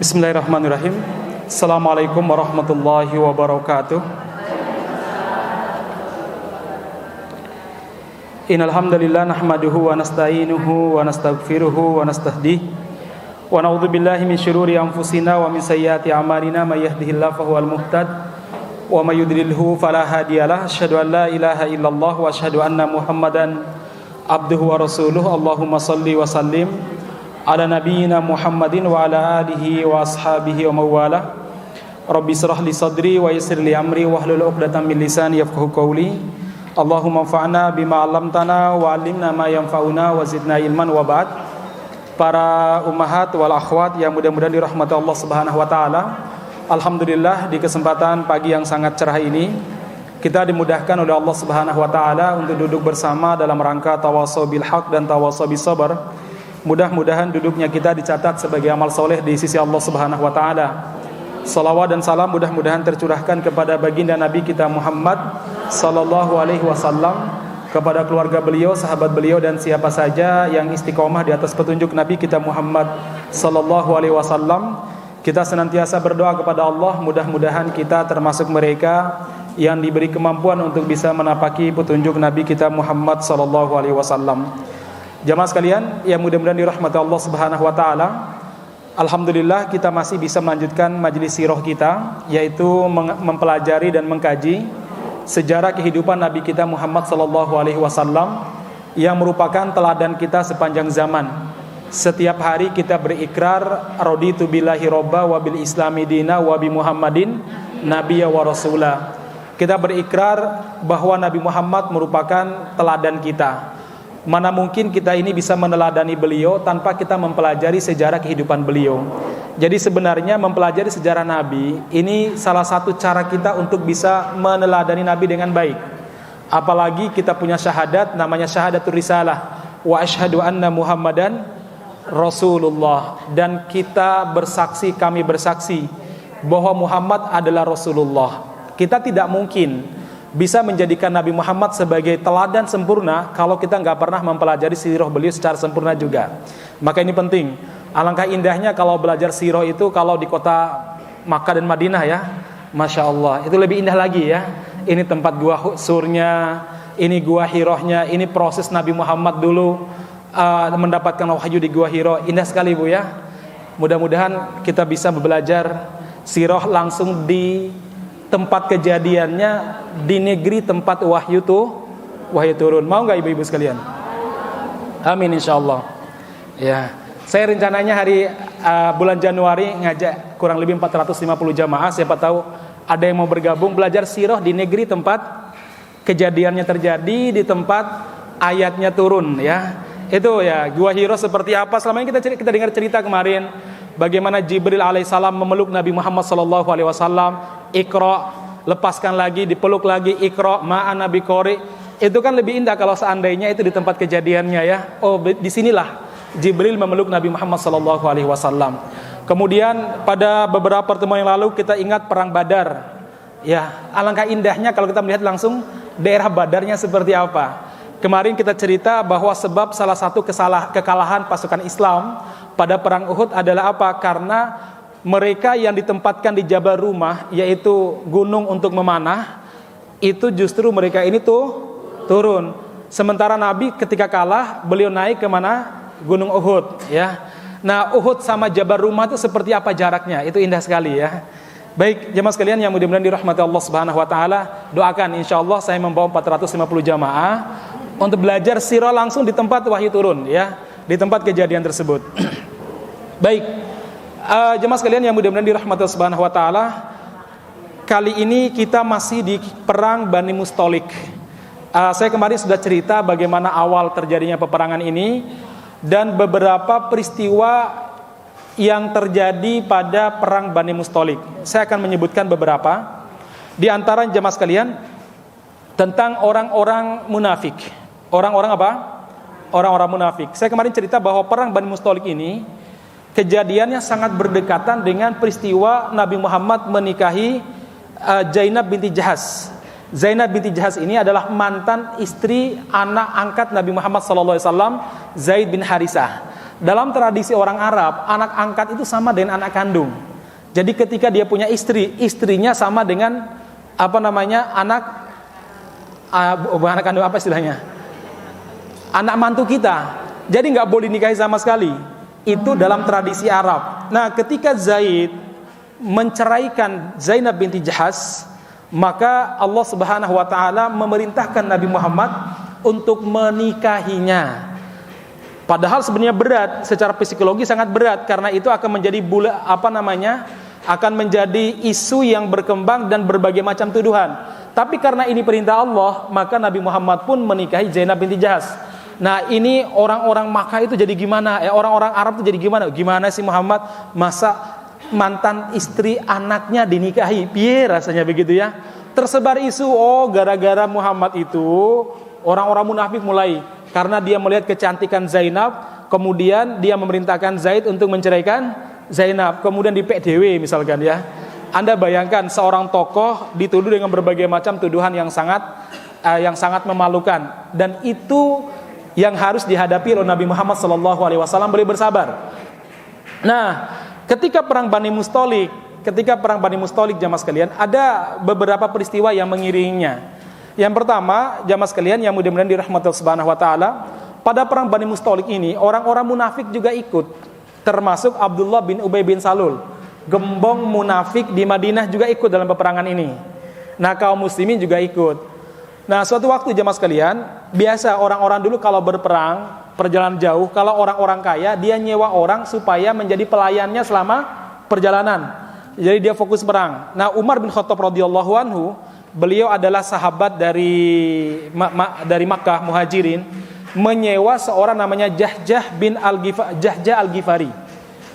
Bismillahirrahmanirrahim. Assalamualaikum warahmatullahi wabarakatuh. Innal hamdalillah nahmaduhu wa nasta'inuhu wa nastaghfiruhu wa nastahdihi wa na'udzu billahi min syururi anfusina wa min sayyiati a'malina may yahdihillahu fahuwal muhtad wa may yudlilhu fala hadiyalah. Asyhadu an la ilaha illallah wa asyhadu anna Muhammadan abduhu wa rasuluh. Allahumma shalli wa sallim ala nabiyyina Muhammadin wa ala alihi wa ashabihi wa mawala. Rabbi shrah li sadri wa yassir li amri wahlul 'uqdatam min lisani yafqahu qawli. Allahumma anfa'na bima 'allamtana wa 'allimna ma yanfa'una wa zidna ilman wa ba'd. Para ummahat wal akhwat yang mudah-mudahan dirahmati Allah Subhanahu wa taala. Alhamdulillah, di kesempatan pagi yang sangat cerah ini kita dimudahkan oleh Allah Subhanahu wa taala untuk duduk bersama dalam rangka tawasau bil haq dan tawasau bis sabr. Mudah-mudahan duduknya kita dicatat sebagai amal soleh di sisi Allah Subhanahu wa taala. Salawat dan salam mudah-mudahan tercurahkan kepada baginda Nabi kita Muhammad sallallahu alaihi wasallam, kepada keluarga beliau, sahabat beliau, dan siapa saja yang istiqomah di atas petunjuk Nabi kita Muhammad sallallahu alaihi wasallam. Kita senantiasa berdoa kepada Allah, mudah-mudahan kita termasuk mereka yang diberi kemampuan untuk bisa menapaki petunjuk Nabi kita Muhammad sallallahu alaihi wasallam. Jamaah sekalian yang mudah-mudahan dirahmati Allah Subhanahu wa taala, alhamdulillah kita masih bisa melanjutkan majelis sirah kita, yaitu mempelajari dan mengkaji sejarah kehidupan Nabi kita Muhammad sallallahu alaihi wasallam yang merupakan teladan kita sepanjang zaman. Setiap hari kita berikrar raditu billahi robba wa bil islami dina wa bi Muhammadin nabiyya wa rasula. Kita berikrar bahwa Nabi Muhammad merupakan teladan kita. Mana mungkin kita ini bisa meneladani beliau tanpa kita mempelajari sejarah kehidupan beliau. Jadi sebenarnya mempelajari sejarah Nabi ini salah satu cara kita untuk bisa meneladani Nabi dengan baik. Apalagi kita punya syahadat, namanya syahadatul risalah, wa asyhadu anna Muhammadan Rasulullah, dan kita bersaksi, kami bersaksi bahwa Muhammad adalah Rasulullah. Kita tidak mungkin bisa menjadikan Nabi Muhammad sebagai teladan sempurna kalau kita nggak pernah mempelajari sirah beliau secara sempurna juga. Maka ini penting. Alangkah indahnya kalau belajar sirah itu kalau di kota Makkah dan Madinah ya, Masya Allah, itu lebih indah lagi ya. Ini tempat gua surnya, ini gua Hirahnya, ini proses Nabi Muhammad dulu mendapatkan wahyu di gua Hira. Indah sekali Bu ya. Mudah-mudahan kita bisa belajar sirah langsung di tempat kejadiannya, di negeri tempat wahyu turun. Mau nggak ibu-ibu sekalian? Amin insyaallah. Ya, saya rencananya hari bulan Januari ngajak kurang lebih 450 jamaah. Siapa tahu ada yang mau bergabung belajar sirah di negeri tempat kejadiannya terjadi, di tempat ayatnya turun ya. Itu ya, gua Hira seperti apa? Selama ini kita dengar cerita kemarin bagaimana Jibril alaihissalam memeluk Nabi Muhammad sallallahu alaihi wasallam. Iqra, lepaskan lagi, dipeluk lagi, Iqra ma'ana biqari. Itu kan lebih indah kalau seandainya itu di tempat kejadiannya ya. Oh, di sinilah Jibril memeluk Nabi Muhammad sallallahu alaihi wasallam. Kemudian pada beberapa pertemuan yang lalu kita ingat perang Badar. Ya, alangkah indahnya kalau kita melihat langsung daerah Badarnya seperti apa. Kemarin kita cerita bahwa sebab salah satu kekalahan pasukan Islam pada perang Uhud adalah apa? Karena mereka yang ditempatkan di Jabal Rumah, yaitu gunung untuk memanah, itu justru mereka ini turun. Sementara Nabi ketika kalah, beliau naik ke mana? Gunung Uhud ya. Nah, Uhud sama Jabal Rumah itu seperti apa jaraknya? Itu indah sekali ya. Baik, jemaah sekalian yang mudah-mudahan dirahmati Allah Subhanahu wa taala, doakan insyaallah saya membawa 450 jamaah untuk belajar sirah langsung di tempat wahyu turun ya, di tempat kejadian tersebut. Baik. Jemaah sekalian yang mudah-mudahan dirahmati Allah Subhanahu wa taala, kali ini kita masih di perang Bani Mustalik. Saya kemarin sudah cerita bagaimana awal terjadinya peperangan ini dan beberapa peristiwa yang terjadi pada perang Bani Mustalik. Saya akan menyebutkan beberapa di antara jemaah sekalian tentang orang-orang munafik. Orang-orang apa? Orang-orang munafik. Saya kemarin cerita bahwa perang Bani Mustalik ini kejadiannya sangat berdekatan dengan peristiwa Nabi Muhammad menikahi Zainab binti Jahas. Zainab binti Jahas ini adalah mantan istri anak angkat Nabi Muhammad SAW, Zaid bin Harisah. Dalam tradisi orang Arab, anak angkat itu sama dengan anak kandung. Jadi ketika dia punya istri, istrinya sama dengan bukan anak kandung, apa istilahnya? Anak mantu kita. Jadi nggak boleh nikahi sama sekali. Itu dalam tradisi Arab. Nah, ketika Zaid menceraikan Zainab binti Jahas, maka Allah Subhanahu wa taala memerintahkan Nabi Muhammad untuk menikahinya. Padahal sebenarnya berat, secara psikologi sangat berat, karena itu akan menjadi akan menjadi isu yang berkembang dan berbagai macam tuduhan. Tapi karena ini perintah Allah, maka Nabi Muhammad pun menikahi Zainab binti Jahas. Nah, ini orang-orang Makkah itu jadi gimana? Orang-orang Arab itu jadi gimana? Gimana sih Muhammad, masa mantan istri anaknya dinikahi? Piye rasanya begitu ya? Tersebar isu, gara-gara Muhammad itu orang-orang munafik mulai, karena dia melihat kecantikan Zainab, kemudian dia memerintahkan Zaid untuk menceraikan Zainab, kemudian di PDW misalkan ya. Anda bayangkan seorang tokoh dituduh dengan berbagai macam tuduhan yang sangat memalukan, dan itu yang harus dihadapi oleh Nabi Muhammad SAW. Beliau bersabar. Nah, ketika perang Bani Mustalik jamaah sekalian, ada beberapa peristiwa yang mengiringinya. Yang pertama, jamaah sekalian yang mudah-mudahan dirahmati Allah Subhanahu wa taala, pada perang Bani Mustalik ini orang-orang munafik juga ikut, termasuk Abdullah bin Ubay bin Salul. Gembong munafik di Madinah juga ikut dalam peperangan ini. Nah, kaum muslimin juga ikut. Nah, suatu waktu jamaah sekalian, biasa orang-orang dulu kalau berperang, perjalanan jauh, kalau orang-orang kaya, dia nyewa orang supaya menjadi pelayannya selama perjalanan. Jadi dia fokus perang. Nah, Umar bin Khattab radhiyallahu anhu, beliau adalah sahabat dari Makkah, Muhajirin, menyewa seorang namanya Jahjah Al-Ghifari.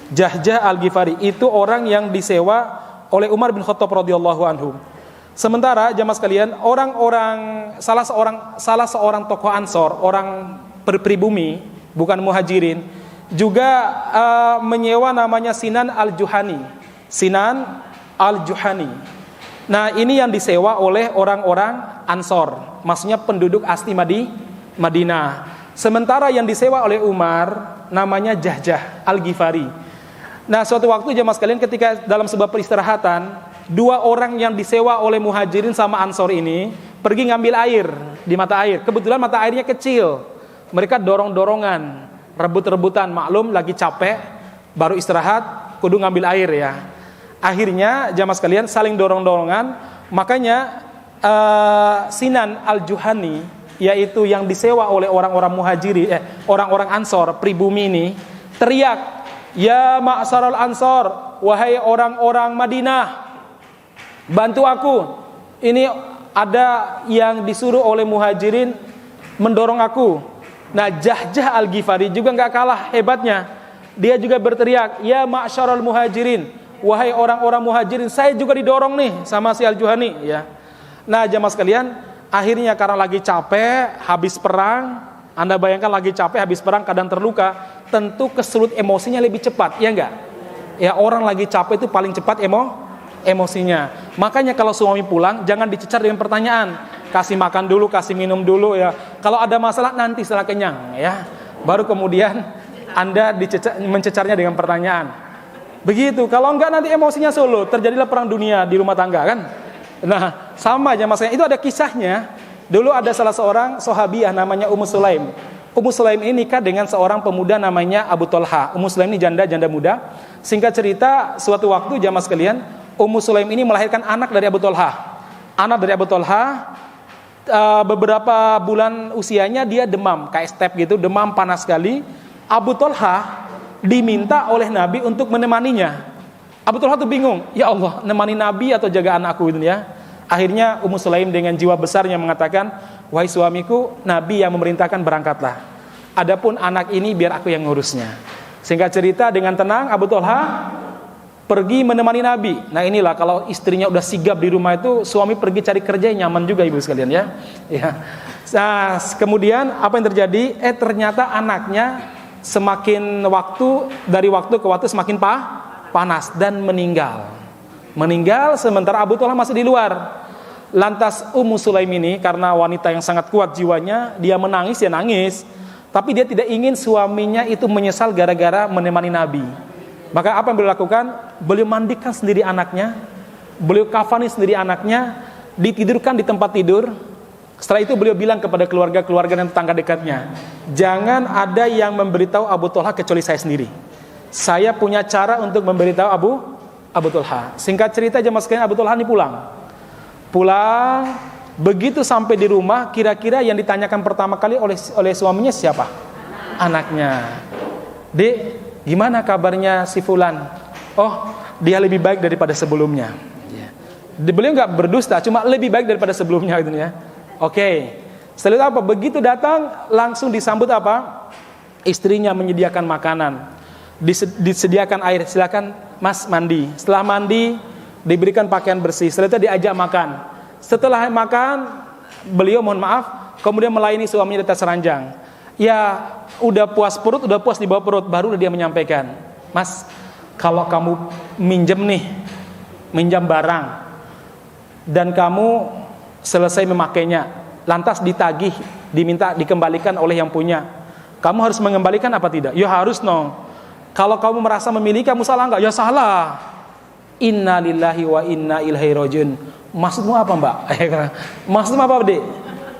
Jahjah Al-Ghifari itu orang yang disewa oleh Umar bin Khattab radhiyallahu anhu. Sementara jamaah sekalian, salah seorang tokoh Ansor, orang pribumi, bukan Muhajirin, juga menyewa namanya Sinan Al-Juhani. Nah, ini yang disewa oleh orang-orang Ansor, maksudnya penduduk asli Madinah. Sementara yang disewa oleh Umar namanya Jahjah Al-Ghifari. Nah, suatu waktu jamaah sekalian, ketika dalam sebuah peristirahatan, dua orang yang disewa oleh Muhajirin sama Ansor ini pergi ngambil air di mata air. Kebetulan mata airnya kecil. Mereka dorong-dorongan, rebut-rebutan, maklum lagi capek, baru istirahat, kudu ngambil air ya. Akhirnya jamaah sekalian saling dorong-dorongan. Makanya Sinan Al-Juhani, yaitu yang disewa oleh orang-orang orang-orang Ansor pribumi ini, teriak, "Ya ma'syaral Ansor, wahai orang-orang Madinah, bantu aku. Ini ada yang disuruh oleh Muhajirin mendorong aku." Nah, Jahjah Al-Ghifari juga enggak kalah hebatnya. Dia juga berteriak, "Ya ma'syaral Muhajirin, wahai orang-orang Muhajirin, saya juga didorong nih sama si Al-Juhani," ya. Nah, jamaah sekalian, akhirnya karena lagi capek habis perang, Anda bayangkan lagi capek habis perang, kadang terluka, tentu kesulut emosinya lebih cepat, ya enggak? Ya, orang lagi capek itu paling cepat emosinya. Makanya kalau suami pulang jangan dicecar dengan pertanyaan, kasih makan dulu, kasih minum dulu ya. Kalau ada masalah nanti setelah kenyang ya, baru kemudian Anda mencecarnya dengan pertanyaan. Begitu, kalau enggak nanti emosinya solo, terjadilah perang dunia di rumah tangga kan. Nah, sama aja maksudnya. Itu ada kisahnya. Dulu ada salah seorang sahabiah namanya Ummu Sulaim. Ummu Sulaim ini nikah dengan seorang pemuda namanya Abu Thalha. Ummu Sulaim ini janda muda. Singkat cerita, suatu waktu jamaah sekalian, Ummu Sulaim ini melahirkan anak dari Abu Thalha. Beberapa bulan usianya dia demam, kayak step gitu, demam panas sekali. Abu Thalha diminta oleh Nabi untuk menemaninya. Abu Thalha tuh bingung, ya Allah, nemani Nabi atau jaga anakku itu ya. Akhirnya Ummu Sulaim dengan jiwa besarnya mengatakan, "Wahai suamiku, Nabi yang memerintahkan, berangkatlah. Adapun anak ini biar aku yang ngurusnya." Singkat cerita, dengan tenang Abu Thalha pergi menemani Nabi. Nah, inilah kalau istrinya udah sigap di rumah itu, suami pergi cari kerja yang nyaman juga, ibu sekalian ya. Ya. Nah, kemudian apa yang terjadi? Ternyata anaknya dari waktu ke waktu semakin panas dan meninggal sementara Abu Thalha masih di luar. Lantas Ummu Sulaim ini karena wanita yang sangat kuat jiwanya, dia menangis. tapi dia tidak ingin suaminya itu menyesal gara-gara menemani Nabi. Maka apa yang beliau lakukan? Beliau mandikan sendiri anaknya, beliau kafani sendiri anaknya, ditidurkan di tempat tidur. Setelah itu beliau bilang kepada keluarga-keluarga dan tetangga dekatnya, jangan ada yang memberitahu Abu Thalha kecuali saya sendiri. Saya punya cara untuk memberitahu Abu Thalha. Singkat cerita jemaah sekalian, Abu Thalha ini pulang. Begitu sampai di rumah, kira-kira yang ditanyakan pertama kali oleh suaminya siapa? Anaknya. Dek, gimana kabarnya si Fulan? Oh, dia lebih baik daripada sebelumnya. Beliau nggak berdusta, cuma lebih baik daripada sebelumnya gitu ya. Oke. Setelah itu apa? Begitu datang langsung disambut apa? Istrinya menyediakan makanan, disediakan air, silakan Mas mandi. Setelah mandi diberikan pakaian bersih. Setelah itu diajak makan. Setelah makan, beliau mohon maaf, kemudian melayani suaminya di atas ranjang. Ya, udah puas perut, udah puas di bawah perut, baru dia menyampaikan, Mas, kalau kamu minjam barang dan kamu selesai memakainya, lantas ditagih, diminta dikembalikan oleh yang punya, kamu harus mengembalikan apa tidak? Ya harus no. Kalau kamu merasa memiliki, kamu salah enggak? Ya salah. Inna lillahi wa inna ilaihi rajiun. Maksudmu apa, Mbak? Maksudmu apa, Dek?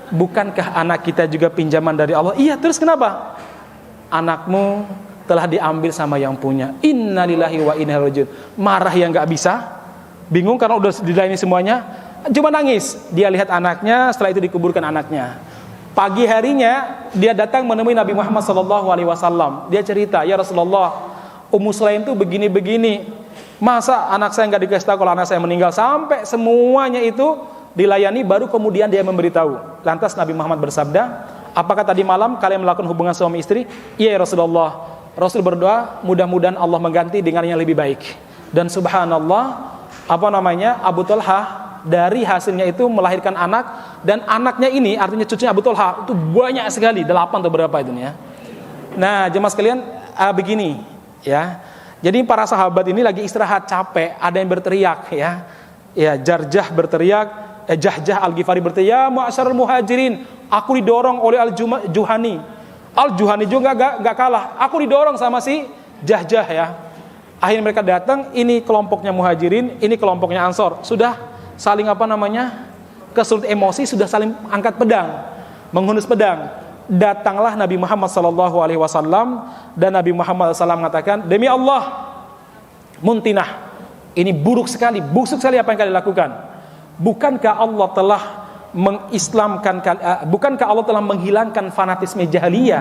Bukankah anak kita juga pinjaman dari Allah? Iya, terus kenapa? Anakmu telah diambil sama yang punya. Inna lillahi wa inna ilaihi rajiun. Marah yang enggak bisa, bingung karena udah dilayani semuanya, cuma nangis. Dia lihat anaknya, setelah itu dikuburkan anaknya. Pagi harinya dia datang menemui Nabi Muhammad SAW. Dia cerita, ya Rasulullah, Ummu Sulaim itu begini-begini. Masa anak saya nggak dikasih tahu kalau anak saya meninggal? Sampai semuanya itu dilayani, baru kemudian dia memberitahu. Lantas Nabi Muhammad bersabda, apakah tadi malam kalian melakukan hubungan suami istri? Iya ya Rasulullah. Rasul berdoa, mudah-mudahan Allah mengganti dengan yang lebih baik. Dan subhanallah, Abu Thalha dari hasilnya itu melahirkan anak, dan anaknya ini artinya cucunya Abu Thalha itu banyak sekali, 8 atau berapa itu ya. Nah, jemaah sekalian, begini ya. Jadi para sahabat ini lagi istirahat capek, ada yang berteriak ya. Ya, Jarjah berteriak, Jahjah Al-Ghifari berteriak, "Ya ma'syarul muhajirin, aku didorong oleh Al-Juhani." Al-Juhani juga enggak kalah. Aku didorong sama si Jahjah ya. Akhirnya mereka datang, ini kelompoknya muhajirin, ini kelompoknya ansor. Sudah saling kesulut emosi, sudah saling angkat pedang, menghunus pedang. Datanglah Nabi Muhammad SAW, dan Nabi Muhammad SAW mengatakan, demi Allah, muntinah, ini busuk sekali apa yang kalian lakukan. Bukankah Allah telah bukankah Allah telah menghilangkan fanatisme jahiliyah?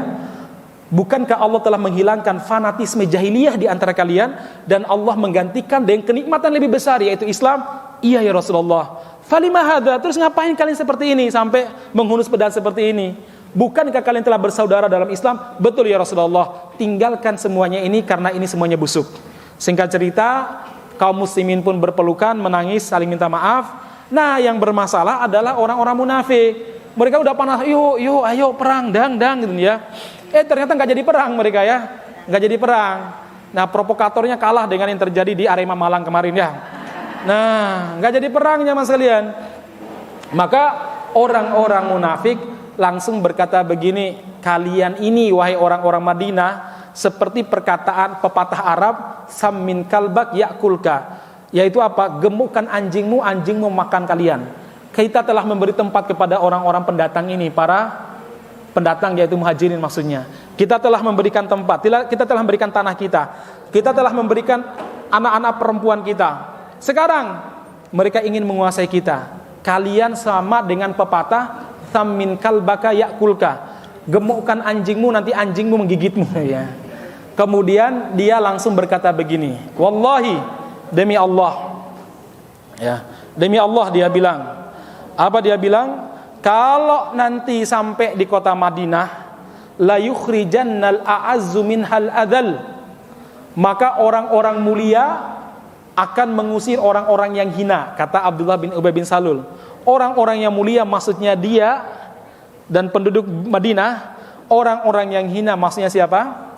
Bukankah Allah telah menghilangkan fanatisme jahiliyah di antara kalian, dan Allah menggantikan dengan kenikmatan lebih besar, yaitu Islam? Iya ya Rasulullah. Falima hadza, terus ngapain kalian seperti ini sampai menghunus pedang seperti ini? Bukankah kalian telah bersaudara dalam Islam? Betul ya Rasulullah. Tinggalkan semuanya ini karena ini semuanya busuk. Singkat cerita, kaum muslimin pun berpelukan, menangis, saling minta maaf. Nah, yang bermasalah adalah orang-orang munafik. Mereka udah panas, yuk ayo perang, dang gitu ya. Ternyata nggak jadi perang mereka ya, nggak jadi perang. Nah, provokatornya kalah dengan yang terjadi di Arema Malang kemarin ya. Nah, nggak jadi perangnya mas kalian. Maka orang-orang munafik langsung berkata begini, kalian ini wahai orang-orang Madinah seperti perkataan pepatah Arab, sammin kalbak yakulka, yaitu apa? Gemukkan anjingmu, anjingmu makan kalian. Kita telah memberi tempat kepada orang-orang pendatang ini, para pendatang yaitu muhajirin maksudnya. Kita telah memberikan tempat, kita telah memberikan tanah kita telah memberikan anak-anak perempuan kita. Sekarang mereka ingin menguasai kita. Kalian sama dengan pepatah, sammin kalbaka yakulka, gemukkan anjingmu, nanti anjingmu menggigitmu ya. Kemudian dia langsung berkata begini, wallahi, demi Allah ya, demi Allah dia bilang, apa dia bilang? Kalau nanti sampai di kota Madinah, la yukhrijannal a'azzu minhal adzal, maka orang-orang mulia akan mengusir orang-orang yang hina, kata Abdullah bin Ubay bin Salul. Orang-orang yang mulia maksudnya dia dan penduduk Madinah, orang-orang yang hina maksudnya siapa?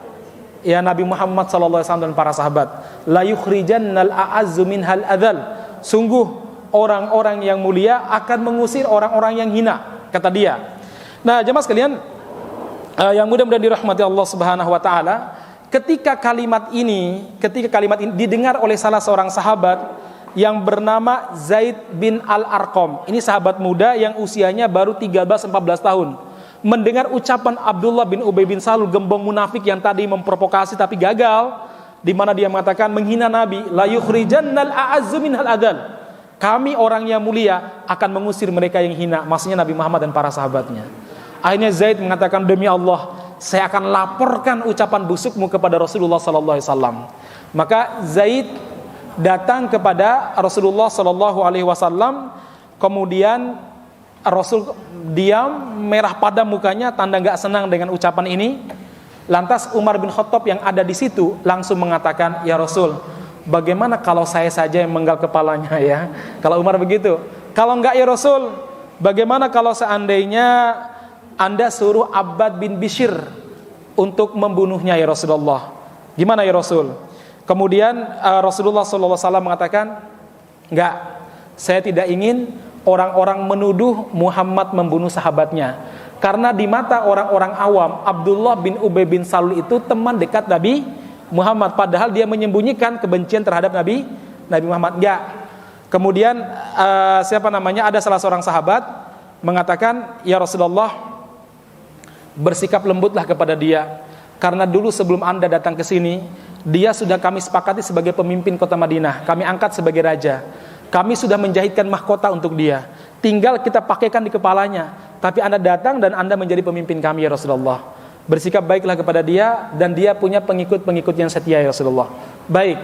Ya Nabi Muhammad SAW dan para sahabat. La yukhrijannal a'azzu minhal adzal, sungguh orang-orang yang mulia akan mengusir orang-orang yang hina, kata dia. Nah, jemaah sekalian, yang mudah-mudahan dirahmati Allah Subhanahu wa taala, ketika kalimat ini didengar oleh salah seorang sahabat yang bernama Zaid bin Al-Arqam. Ini sahabat muda yang usianya baru 13-14 tahun. Mendengar ucapan Abdullah bin Ubay bin Salul, gembong munafik yang tadi memprovokasi tapi gagal, di mana dia mengatakan menghina Nabi, la yukhrijannal a'azzu minhal adal. Kami orang yang mulia akan mengusir mereka yang hina, maksudnya Nabi Muhammad dan para sahabatnya. Akhirnya Zaid mengatakan, demi Allah, saya akan laporkan ucapan busukmu kepada Rasulullah sallallahu alaihi wasallam. Maka Zaid datang kepada Rasulullah sallallahu alaihi wasallam, kemudian Rasul diam, merah pada mukanya, tanda enggak senang dengan ucapan ini. Lantas Umar bin Khattab yang ada di situ langsung mengatakan, ya Rasul, bagaimana kalau saya saja yang menggal kepalanya ya? Kalau Umar begitu. Kalau enggak ya Rasul, bagaimana kalau seandainya Anda suruh Abbad bin Bishr untuk membunuhnya ya Rasulullah? Gimana ya Rasul? Kemudian Rasulullah SAW mengatakan, enggak, saya tidak ingin orang-orang menuduh Muhammad membunuh sahabatnya. Karena di mata orang-orang awam, Abdullah bin Ubay bin Salul itu teman dekat Nabi Muhammad, padahal dia menyembunyikan kebencian terhadap Nabi Muhammad. Enggak. Kemudian ada salah seorang sahabat mengatakan, ya Rasulullah, bersikap lembutlah kepada dia, karena dulu sebelum Anda datang ke sini, dia sudah kami sepakati sebagai pemimpin kota Madinah, kami angkat sebagai raja. Kami sudah menjahitkan mahkota untuk dia, tinggal kita pakaikan di kepalanya. Tapi Anda datang dan Anda menjadi pemimpin kami ya Rasulullah. Bersikap baiklah kepada dia, dan dia punya pengikut-pengikut yang setia ya Rasulullah. Baik.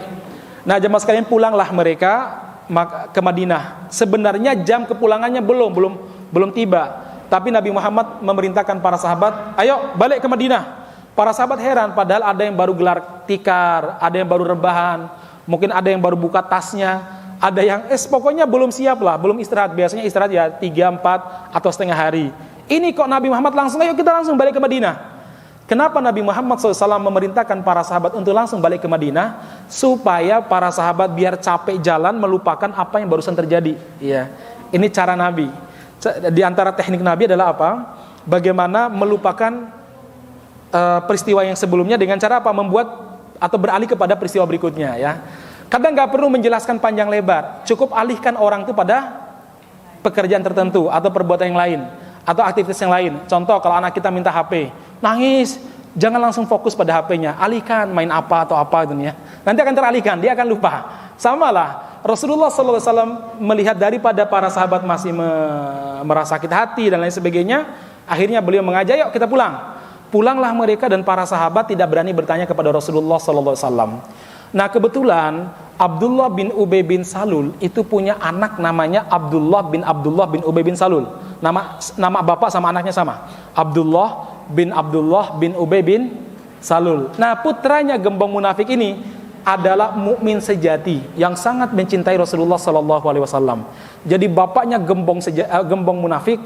Nah, jemaah sekalian, pulanglah mereka ke Madinah. Sebenarnya jam kepulangannya belum tiba. Tapi Nabi Muhammad memerintahkan para sahabat, ayo balik ke Madinah. Para sahabat heran, padahal ada yang baru gelar tikar, ada yang baru rebahan, mungkin ada yang baru buka tasnya, ada yang pokoknya belum siap lah, belum istirahat. Biasanya istirahat ya 3, 4 atau setengah hari. Ini kok Nabi Muhammad langsung, ayo kita langsung balik ke Madinah. Kenapa Nabi Muhammad SAW memerintahkan para sahabat untuk langsung balik ke Madinah? Supaya para sahabat biar capek jalan, melupakan apa yang barusan terjadi. Ya, ini cara Nabi. Di antara teknik Nabi adalah apa? Bagaimana melupakan peristiwa yang sebelumnya dengan cara apa? Membuat atau beralih kepada peristiwa berikutnya ya. Kadang nggak perlu menjelaskan panjang lebar, cukup alihkan orang itu pada pekerjaan tertentu atau perbuatan yang lain atau aktivitas yang lain. Contoh, kalau anak kita minta HP, nangis, jangan langsung fokus pada HP-nya, alihkan main apa atau apa gitu ya. Nanti akan teralihkan, dia akan lupa. Samalah Rasulullah SAW melihat daripada para sahabat masih merasa sakit hati dan lain sebagainya, akhirnya beliau mengajak, yuk kita pulang. Pulanglah mereka, dan para sahabat tidak berani bertanya kepada Rasulullah SAW. Nah, kebetulan Abdullah bin Ubay bin Salul itu punya anak namanya Abdullah bin Ubay bin Salul. Nama bapak sama anaknya sama. Abdullah bin Ubay bin Salul. Nah, putranya gembong munafik ini adalah mukmin sejati yang sangat mencintai Rasulullah sallallahu alaihi wasallam. Jadi bapaknya gembong munafik,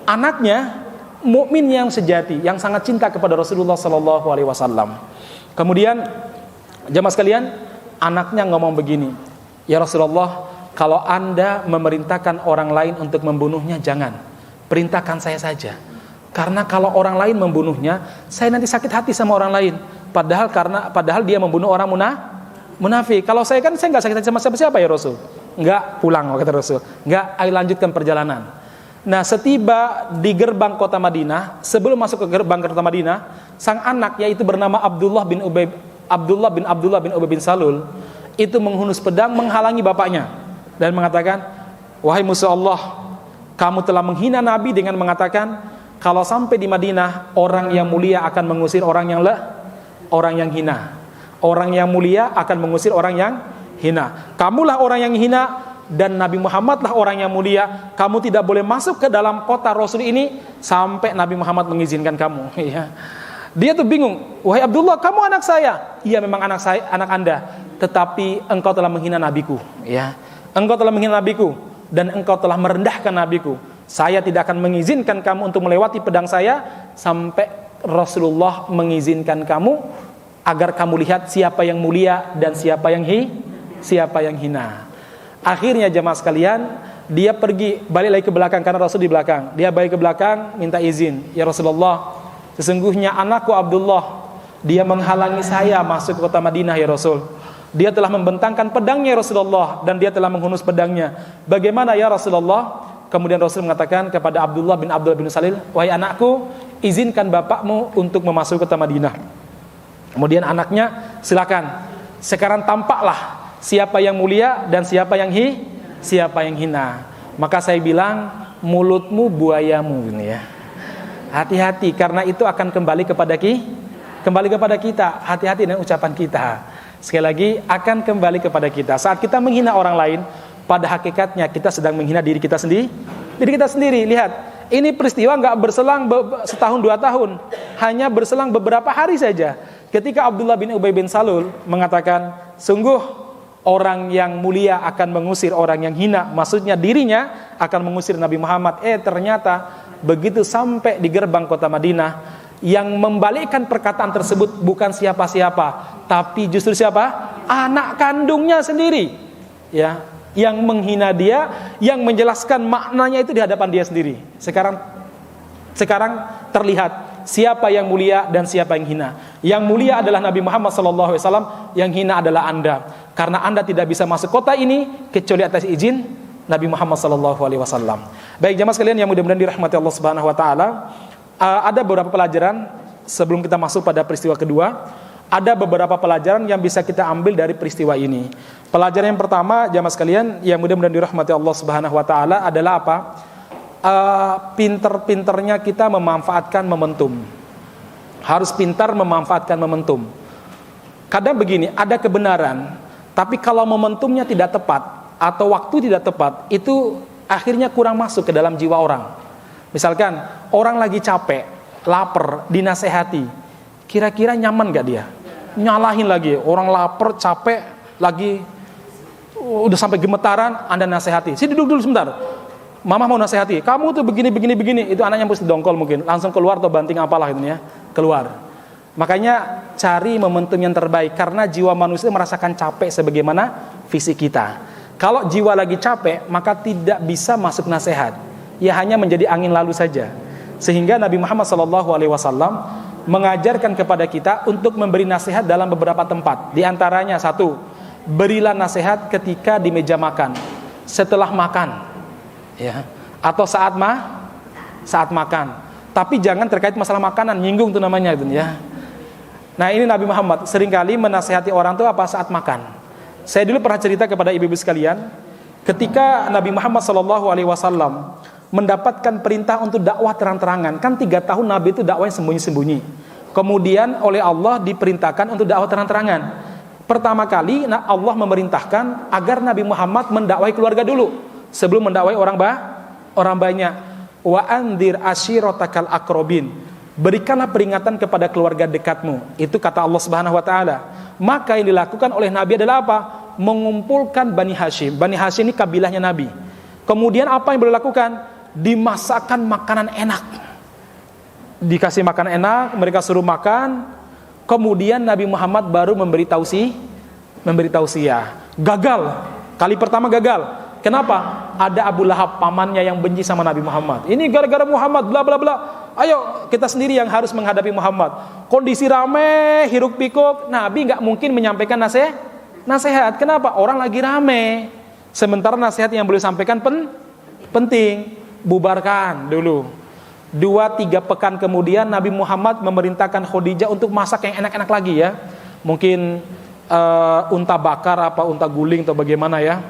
anaknya mukmin yang sejati yang sangat cinta kepada Rasulullah sallallahu alaihi wasallam. Kemudian jemaah sekalian, anaknya ngomong begini, ya Rasulullah, kalau Anda memerintahkan orang lain untuk membunuhnya, jangan, perintahkan saya saja. Karena kalau orang lain membunuhnya, saya nanti sakit hati sama orang lain. Padahal dia membunuh orang munafik. Kalau saya kan, saya nggak sakit hati sama siapa ya Rasul. Nggak, pulang kata Rasul. Nggak, ayo lanjutkan perjalanan. Nah, setiba di gerbang kota Madinah, sebelum masuk ke gerbang kota Madinah, sang anak yaitu bernama Abdullah bin Ubay bin Salul itu menghunus pedang menghalangi bapaknya dan mengatakan, wahai musuh Allah, kamu telah menghina Nabi dengan mengatakan kalau sampai di Madinah orang yang mulia akan mengusir orang yang hina. Orang yang mulia akan mengusir orang yang hina. Kamulah orang yang hina dan Nabi Muhammadlah orang yang mulia. Kamu tidak boleh masuk ke dalam kota Rasul ini sampai Nabi Muhammad mengizinkan kamu. Dia tuh bingung, wahai Abdullah, kamu anak saya. Iya, memang anak saya, anak Anda. Tetapi engkau telah menghina nabiku, ya. Engkau telah menghina nabiku dan engkau telah merendahkan nabiku. Saya tidak akan mengizinkan kamu untuk melewati pedang saya sampai Rasulullah mengizinkan kamu, agar kamu lihat siapa yang mulia dan siapa yang hina. Akhirnya jemaah sekalian, dia pergi balik lagi ke belakang karena Rasul di belakang. Dia balik ke belakang minta izin, ya Rasulullah, sesungguhnya anakku Abdullah, dia menghalangi saya masuk ke kota Madinah ya Rasul. Dia telah membentangkan pedangnya ya Rasulullah, dan dia telah menghunus pedangnya. Bagaimana ya Rasulullah? Kemudian Rasul mengatakan kepada Abdullah bin Salil, wahai anakku, izinkan bapakmu untuk memasuki kota Madinah. Kemudian anaknya, silakan. Sekarang tampaklah siapa yang mulia dan siapa yang hina. Maka saya bilang, mulutmu buayamu, ini ya. Hati-hati, karena itu akan kembali kepada kita. Hati-hati dengan ucapan kita. Sekali lagi, akan kembali kepada kita. Saat kita menghina orang lain, pada hakikatnya kita sedang menghina diri kita sendiri. Lihat, ini peristiwa nggak berselang setahun 2 tahun, hanya berselang beberapa hari saja. Ketika Abdullah bin Ubay bin Salul mengatakan, sungguh orang yang mulia akan mengusir orang yang hina, maksudnya dirinya akan mengusir Nabi Muhammad. Ternyata begitu sampai di gerbang kota Madinah, yang membalikkan perkataan tersebut bukan siapa-siapa, tapi justru siapa? Anak kandungnya sendiri, ya, yang menghina dia, yang menjelaskan maknanya itu di hadapan dia sendiri. Sekarang terlihat siapa yang mulia dan siapa yang hina. Yang mulia adalah Nabi Muhammad SAW, yang hina adalah Anda, karena Anda tidak bisa masuk kota ini kecuali atas izin Nabi Muhammad SAW. Baik jamaah sekalian yang mudah-mudahan dirahmati Allah Subhanahu Wa Taala. Ada beberapa pelajaran sebelum kita masuk pada peristiwa kedua. Ada beberapa pelajaran yang bisa kita ambil dari peristiwa ini. Pelajaran yang pertama, jamaah sekalian yang mudah-mudahan dirahmati Allah Subhanahu Wa Taala, adalah apa? Pinter-pinternya kita memanfaatkan momentum. Harus pintar memanfaatkan momentum. Kadang begini, ada kebenaran, tapi kalau momentumnya tidak tepat atau waktu tidak tepat, itu akhirnya kurang masuk ke dalam jiwa orang. Misalkan orang lagi capek, lapar, dinasehati, kira-kira nyaman gak dia? Nyalahin lagi, orang lapar, capek, lagi udah sampai gemetaran, Anda nasehati, sini duduk dulu sebentar, mama mau nasehati, kamu tuh begini, itu anaknya mesti dongkol mungkin, langsung keluar atau banting apalah gitu ya, keluar. Makanya cari momentum yang terbaik, karena jiwa manusia merasakan capek sebagaimana fisik kita. Kalau jiwa lagi capek, maka tidak bisa masuk nasihat, ya hanya menjadi angin lalu saja. Sehingga Nabi Muhammad SAW mengajarkan kepada kita untuk memberi nasihat dalam beberapa tempat. Di antaranya, 1, berilah nasihat ketika di meja makan, setelah makan, ya, atau saat makan. Tapi jangan terkait masalah makanan, nyinggung itu namanya itu ya. Nah ini Nabi Muhammad seringkali menasihati orang itu apa? Saat makan. Saya dulu pernah cerita kepada ibu-ibu sekalian, ketika Nabi Muhammad SAW mendapatkan perintah untuk dakwah terang-terangan. Kan 3 tahun Nabi itu dakwahnya sembunyi-sembunyi. Kemudian oleh Allah diperintahkan untuk dakwah terang-terangan. Pertama kali Allah memerintahkan agar Nabi Muhammad mendakwahi keluarga dulu sebelum mendakwahi orang banyak. Wa anzir ashiratakal aqrabin. Berikanlah peringatan kepada keluarga dekatmu. Itu kata Allah Subhanahu wa taala. Maka yang dilakukan oleh Nabi adalah apa? Mengumpulkan Bani Hashim. Bani Hashim ini kabilahnya Nabi. Kemudian apa yang beliau lakukan? Dimasakkan makanan enak, dikasih makanan enak, mereka suruh makan. Kemudian Nabi Muhammad baru memberi tausiah. Gagal, kali pertama gagal. Kenapa? Ada Abu Lahab, pamannya, yang benci sama Nabi Muhammad. Ini gara-gara Muhammad, bla bla bla. Ayo kita sendiri yang harus menghadapi Muhammad. Kondisi rame, hiruk pikuk. Nabi nggak mungkin menyampaikan nasihat. Kenapa? Orang lagi rame. Sementara nasihat yang beliau sampaikan penting. Bubarkan dulu. 2-3 pekan kemudian Nabi Muhammad memerintahkan Khadijah untuk masak yang enak-enak lagi ya. Mungkin unta bakar apa unta guling atau bagaimana ya.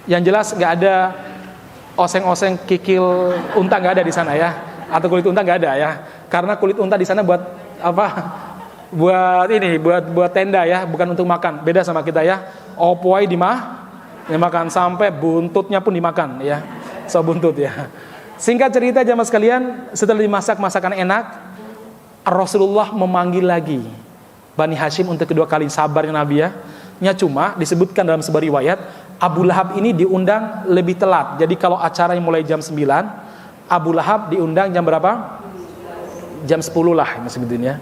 Yang jelas nggak ada oseng-oseng kikil unta, nggak ada di sana ya. Atau kulit unta nggak ada ya. Karena kulit unta di sana buat apa? Buat tenda ya, bukan untuk makan. Beda sama kita ya. Opoai dimakan sampai buntutnya pun dimakan ya. So buntut ya. Singkat cerita jamaah sekalian, setelah dimasak masakan enak, Rasulullah memanggil lagi Bani Hashim untuk kedua kali. Sabarnya Nabi ya. Cuma disebutkan dalam sebuah riwayat, Abu Lahab ini diundang lebih telat. Jadi kalau acaranya mulai jam 9, Abu Lahab diundang jam berapa? Jam 10 lah sebetulnya.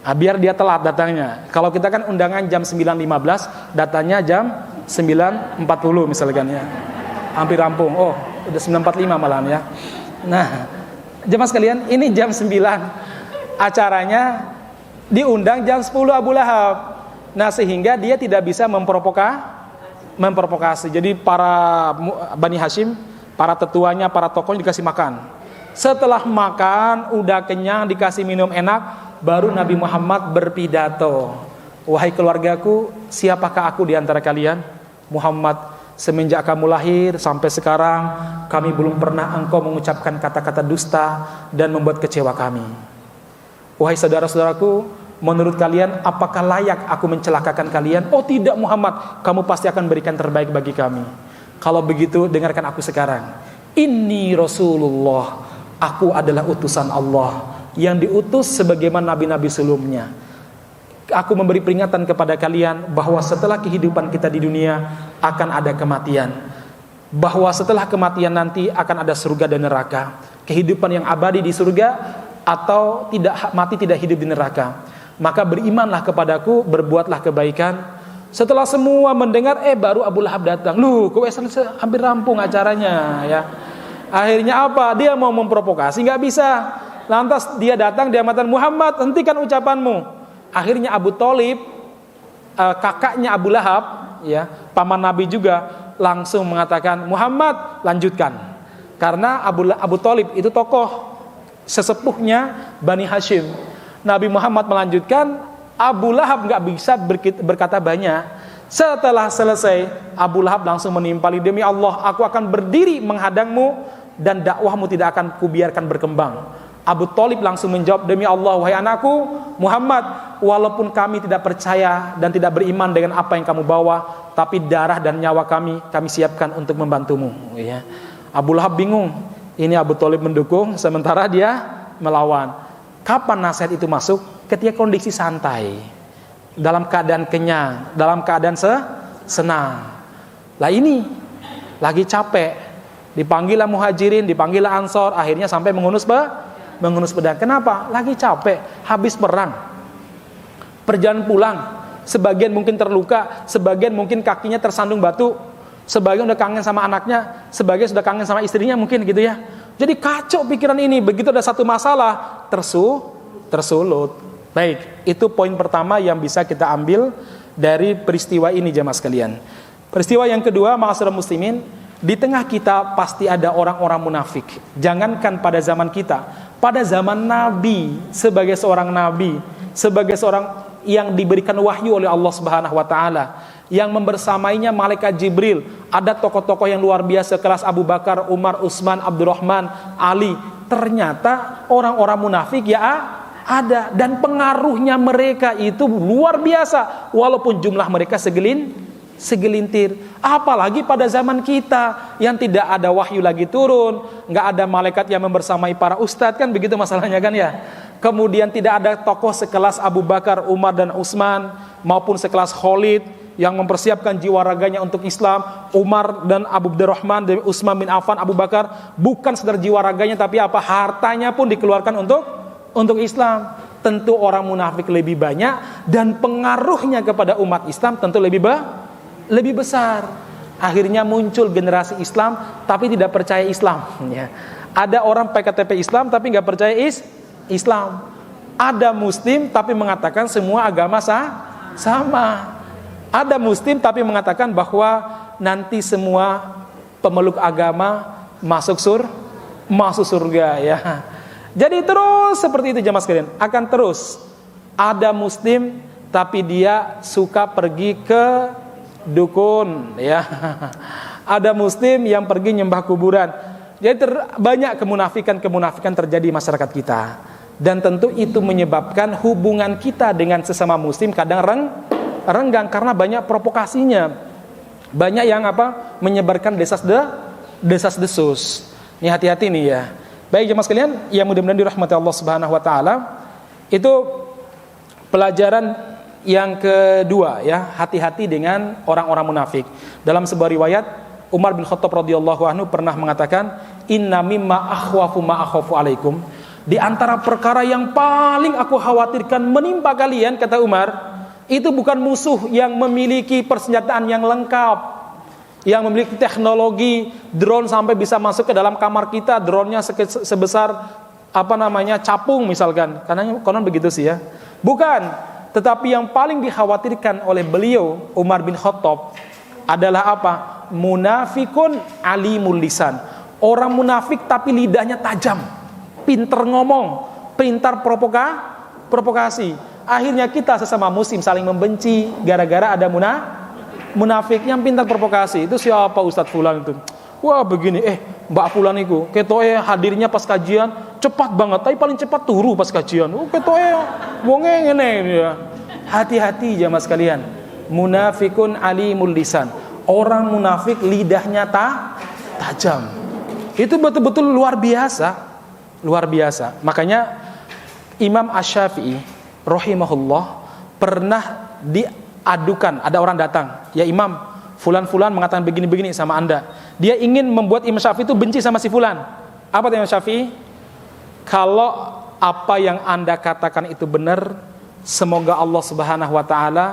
Biar dia telat datangnya. Kalau kita kan undangan jam 9.15, datanya jam 9.40 misalkan ya. Hampir rampung. Oh, udah 9.45 malam ya. Nah, jemaah sekalian, ini jam 9 acaranya diundang jam 10 Abu Lahab. Nah, sehingga dia tidak bisa memprovokasi. Jadi para Bani Hashim, para tetuanya, para tokohnya dikasih makan. Setelah makan, udah kenyang, dikasih minum enak, baru Nabi Muhammad berpidato. Wahai keluargaku, siapakah aku di antara kalian? Muhammad, semenjak kamu lahir sampai sekarang, kami belum pernah engkau mengucapkan kata-kata dusta dan membuat kecewa kami. Wahai saudara-saudaraku, menurut kalian apakah layak aku mencelakakan kalian? Oh tidak Muhammad, kamu pasti akan berikan terbaik bagi kami. Kalau begitu dengarkan aku sekarang. Inni Rasulullah, aku adalah utusan Allah yang diutus sebagaimana nabi-nabi sebelumnya. Aku memberi peringatan kepada kalian bahwa setelah kehidupan kita di dunia akan ada kematian. Bahwa setelah kematian nanti akan ada surga dan neraka. Kehidupan yang abadi di surga atau mati tidak hidup di neraka. Maka berimanlah kepadaku, berbuatlah kebaikan. Setelah semua mendengar, baru Abu Lahab datang. Kok hampir rampung acaranya ya. Akhirnya apa? Dia mau memprovokasi, nggak bisa. Lantas dia datang, dia mengatakan, Muhammad, hentikan ucapanmu. Akhirnya Abu Thalib, kakaknya Abu Lahab, ya, paman Nabi juga, langsung mengatakan, Muhammad, lanjutkan. Karena Abu Thalib itu tokoh sesepuhnya Bani Hashim. Nabi Muhammad melanjutkan, Abu Lahab nggak bisa berkata banyak. Setelah selesai, Abu Lahab langsung menimpali, demi Allah, aku akan berdiri menghadangmu dan dakwahmu tidak akan kubiarkan berkembang. Abu Thalib langsung menjawab, demi Allah, wahai anakku Muhammad, walaupun kami tidak percaya dan tidak beriman dengan apa yang kamu bawa, tapi darah dan nyawa kami siapkan untuk membantumu. Ya. Abu Lahab bingung. Ini Abu Thalib mendukung, sementara dia melawan. Kapan nasihat itu masuk? Ketika kondisi santai, dalam keadaan kenyang, dalam keadaan senang. Lah ini lagi capek, dipanggillah muhajirin, dipanggillah ansor, akhirnya sampai menghunus pedang. Kenapa? Lagi capek, habis perang, perjalanan pulang. Sebagian mungkin terluka, sebagian mungkin kakinya tersandung batu, sebagian udah kangen sama anaknya, sebagian sudah kangen sama istrinya mungkin gitu ya. Jadi kacau pikiran ini. Begitu ada satu masalah, tersulut. Baik, itu poin pertama yang bisa kita ambil dari peristiwa ini jemaah sekalian. Peristiwa yang kedua, ma'asyiral muslimin, di tengah kita pasti ada orang-orang munafik. Jangankan pada zaman kita, pada zaman Nabi, sebagai seorang nabi, sebagai seorang yang diberikan wahyu oleh Allah Subhanahu wa taala, yang membersamainya malaikat Jibril, ada tokoh-tokoh yang luar biasa kelas Abu Bakar, Umar, Utsman, Abdurrahman, Ali. Ternyata orang-orang munafik ya ada, dan pengaruhnya mereka itu luar biasa walaupun jumlah mereka segelintir. Apalagi pada zaman kita yang tidak ada wahyu lagi turun, nggak ada malaikat yang membersamai para ustadz, kan begitu masalahnya kan ya. Kemudian tidak ada tokoh sekelas Abu Bakar, Umar dan Utsman, maupun sekelas Khalid yang mempersiapkan jiwa raganya untuk Islam. Umar dan Abu Abdurrahman dan Utsman bin Affan, Abu Bakar bukan sekedar jiwa raganya, tapi apa, hartanya pun dikeluarkan untuk Islam. Tentu orang munafik lebih banyak dan pengaruhnya kepada umat Islam tentu lebih besar. Akhirnya muncul generasi Islam tapi tidak percaya Islam ya. Ada orang PKTP Islam tapi nggak percaya Islam. Ada Muslim tapi mengatakan semua agama sama. Ada Muslim tapi mengatakan bahwa nanti semua pemeluk agama masuk surga ya. Jadi terus seperti itu jemaah sekalian, akan terus ada Muslim tapi dia suka pergi ke dukun ya. Ada Muslim yang pergi nyembah kuburan. Jadi banyak kemunafikan terjadi di masyarakat kita. Dan tentu itu menyebabkan hubungan kita dengan sesama Muslim kadang renggang karena banyak provokasinya. Banyak yang menyebarkan desas-desus. Ini hati-hati nih ya. Baik jemaah sekalian, yang mudah-mudahan dirahmati Allah Subhanahu wa taala. Itu pelajaran yang kedua ya, hati-hati dengan orang-orang munafik. Dalam sebuah riwayat, Umar bin Khattab radhiyallahu anhu pernah mengatakan, "Inna mimma akhafu alaikum." Di antara perkara yang paling aku khawatirkan menimpa kalian, kata Umar, itu bukan musuh yang memiliki persenjataan yang lengkap, yang memiliki teknologi drone sampai bisa masuk ke dalam kamar kita, drone-nya sebesar capung misalkan, karena konon begitu sih ya. Bukan, tetapi yang paling dikhawatirkan oleh beliau Umar bin Khattab adalah apa? Munafikun alimul lisan. Orang munafik tapi lidahnya tajam, pinter ngomong, pintar provokasi. Akhirnya kita sesama muslim saling membenci gara-gara ada munafik yang pintar provokasi. Itu siapa Ustadz Fulan itu? Wah begini, Mbak Fulan itu ketoe hadirnya pas kajian cepat banget, tapi paling cepat turu pas kajian. Ketoe wonge ngene ya. Hati-hati jamaah sekalian. Munafikun alimul lisan. Orang munafik lidahnya tajam. Itu betul-betul luar biasa. Luar biasa. Makanya Imam Asy-Syafi'i rahimahullah pernah diadukan, ada orang datang, "Ya Imam, fulan-fulan mengatakan begini-begini sama Anda." Dia ingin membuat Imam Syafi'i itu benci sama si fulan. Apa kata Imam Syafi'i? Kalau apa yang Anda katakan itu benar, semoga Allah Subhanahu wa taala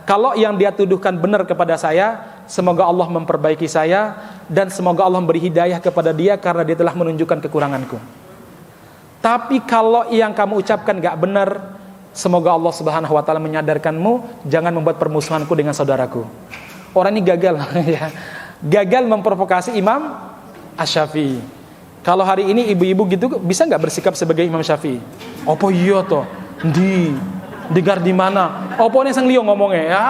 kalau yang dia tuduhkan benar kepada saya, semoga Allah memperbaiki saya dan semoga Allah memberi hidayah kepada dia karena dia telah menunjukkan kekuranganku. Tapi kalau yang kamu ucapkan gak benar, semoga Allah Subhanahu wa taala menyadarkanmu, jangan membuat permusuhanku dengan saudaraku. Orang ini gagal ya. Gagal memprovokasi Imam Asy-Syafi'i. Kalau hari ini ibu-ibu gitu bisa nggak bersikap sebagai Imam Syafi'i? Opo iya toh? Dengar di mana? Opo nih sang liyo ngomongnya? Ya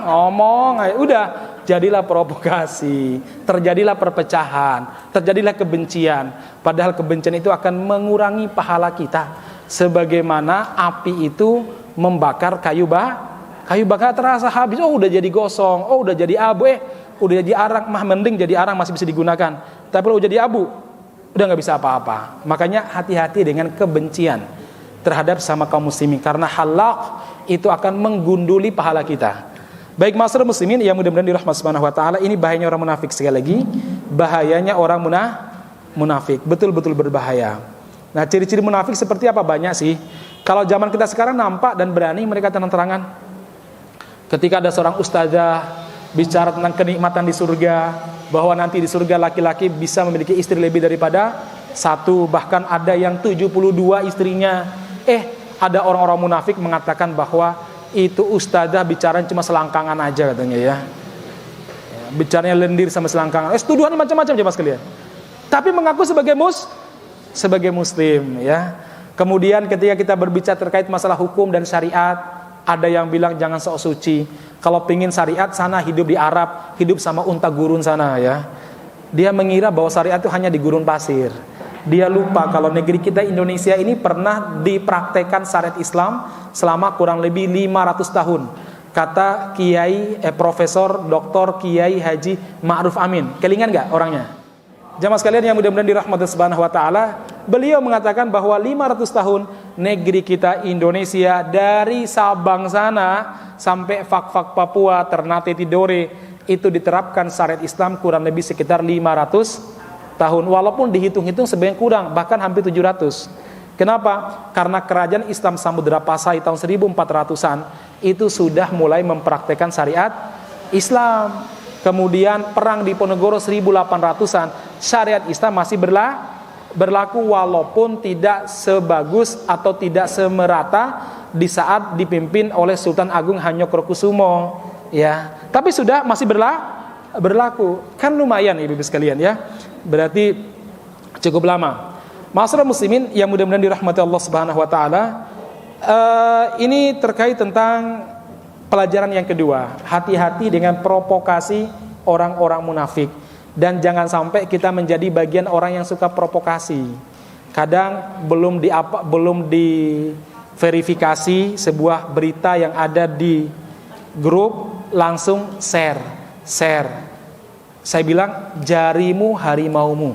ngomong, udah jadilah provokasi, terjadilah perpecahan, terjadilah kebencian. Padahal kebencian itu akan mengurangi pahala kita. Sebagaimana api itu membakar kayu bakar terasa habis. Oh udah jadi gosong, oh udah jadi abu, udah jadi arang, mending jadi arang masih bisa digunakan. Tapi kalau jadi abu, udah nggak bisa apa-apa. Makanya hati-hati dengan kebencian terhadap sama kaum muslimin, karena halak itu akan menggunduli pahala kita. Baik masyarakat muslimin yang mudah-mudahan dirahmati Subhanahu wa taala, ini bahayanya orang munafik. Sekali lagi, bahayanya orang munafik, betul-betul berbahaya. Nah, ciri-ciri munafik seperti apa? Banyak sih. Kalau zaman kita sekarang nampak dan berani mereka terang-terangan. Ketika ada seorang ustazah bicara tentang kenikmatan di surga, bahwa nanti di surga laki-laki bisa memiliki istri lebih daripada satu, bahkan ada yang 72 istrinya. Ada orang-orang munafik mengatakan bahwa itu ustazah bicara cuma selangkangan aja katanya ya. Bicaranya lendir sama selangkangan. Tuduhannya macam-macam jemaah sekalian. Tapi mengaku sebagai muslim ya. Kemudian ketika kita berbicara terkait masalah hukum dan syariat, ada yang bilang jangan sok suci. Kalau pingin syariat sana hidup di Arab, hidup sama unta gurun sana ya. Dia mengira bahwa syariat itu hanya di gurun pasir. Dia lupa kalau negeri kita Indonesia ini pernah dipraktekkan syariat Islam selama kurang lebih 500 tahun. Kata Kiai Profesor Dr. Kiai Haji Ma'ruf Amin. Kelingan gak orangnya? Jamaah sekalian yang mudah-mudahan dirahmati Subhanahu wa taala, beliau mengatakan bahwa 500 tahun negeri kita Indonesia dari Sabang sana sampai Fak-Fak Papua, Ternate Tidore itu diterapkan syariat Islam kurang lebih sekitar 500 tahun, walaupun dihitung-hitung sebenarnya kurang, bahkan hampir 700. Kenapa? Karena kerajaan Islam Samudra Pasai tahun 1400-an itu sudah mulai mempraktekkan syariat Islam. Kemudian perang di Ponorogo 1800-an, syariat Islam masih berlaku walaupun tidak sebagus atau tidak semerata di saat dipimpin oleh Sultan Agung Hanyokrokusumo ya. Tapi sudah masih berlaku. Kan lumayan ibu-ibu sekalian ya. Berarti cukup lama. Masyarakat muslimin yang mudah-mudahan dirahmati Allah Subhanahu wa taala, ini terkait tentang pelajaran yang kedua. Hati-hati dengan provokasi orang-orang munafik, dan jangan sampai kita menjadi bagian orang yang suka provokasi. Kadang belum diverifikasi sebuah berita yang ada di grup, langsung share. Saya bilang jarimu harimaumu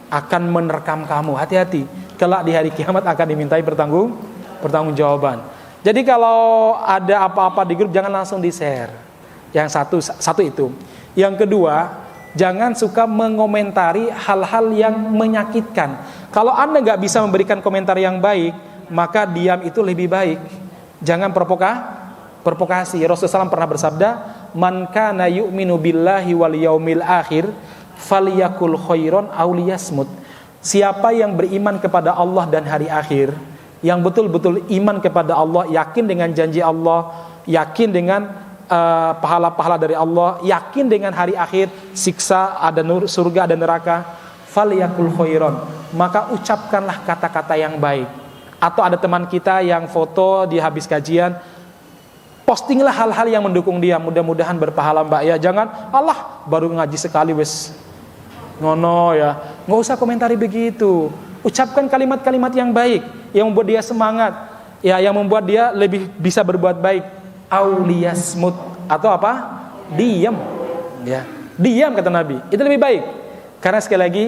akan menerkam kamu. Hati-hati, kelak di hari kiamat akan dimintai pertanggungjawaban. Jadi kalau ada apa-apa di grup jangan langsung di-share. Yang satu itu. Yang kedua, jangan suka mengomentari hal-hal yang menyakitkan. Kalau Anda nggak bisa memberikan komentar yang baik, maka diam itu lebih baik. Jangan provokasi. Rasulullah SAW pernah bersabda, "Man kana yu'minu billahi wal yaumil akhir falyakul khairon aw liyasmut." Siapa yang beriman kepada Allah dan hari akhir, yang betul-betul iman kepada Allah, yakin dengan janji Allah, yakin dengan pahala-pahala dari Allah, yakin dengan hari akhir, siksa, ada surga, ada neraka, falyakul khairon, maka ucapkanlah kata-kata yang baik. Atau ada teman kita yang foto di habis kajian, postinglah hal-hal yang mendukung dia, mudah-mudahan berpahala mbak ya. Jangan Allah baru ngaji sekali wes ngono ya, nggak usah komentari begitu. Ucapkan kalimat-kalimat yang baik yang membuat dia semangat ya, yang membuat dia lebih bisa berbuat baik. Auliyasmut, atau apa? Diam ya. Diam kata Nabi, itu lebih baik. Karena sekali lagi,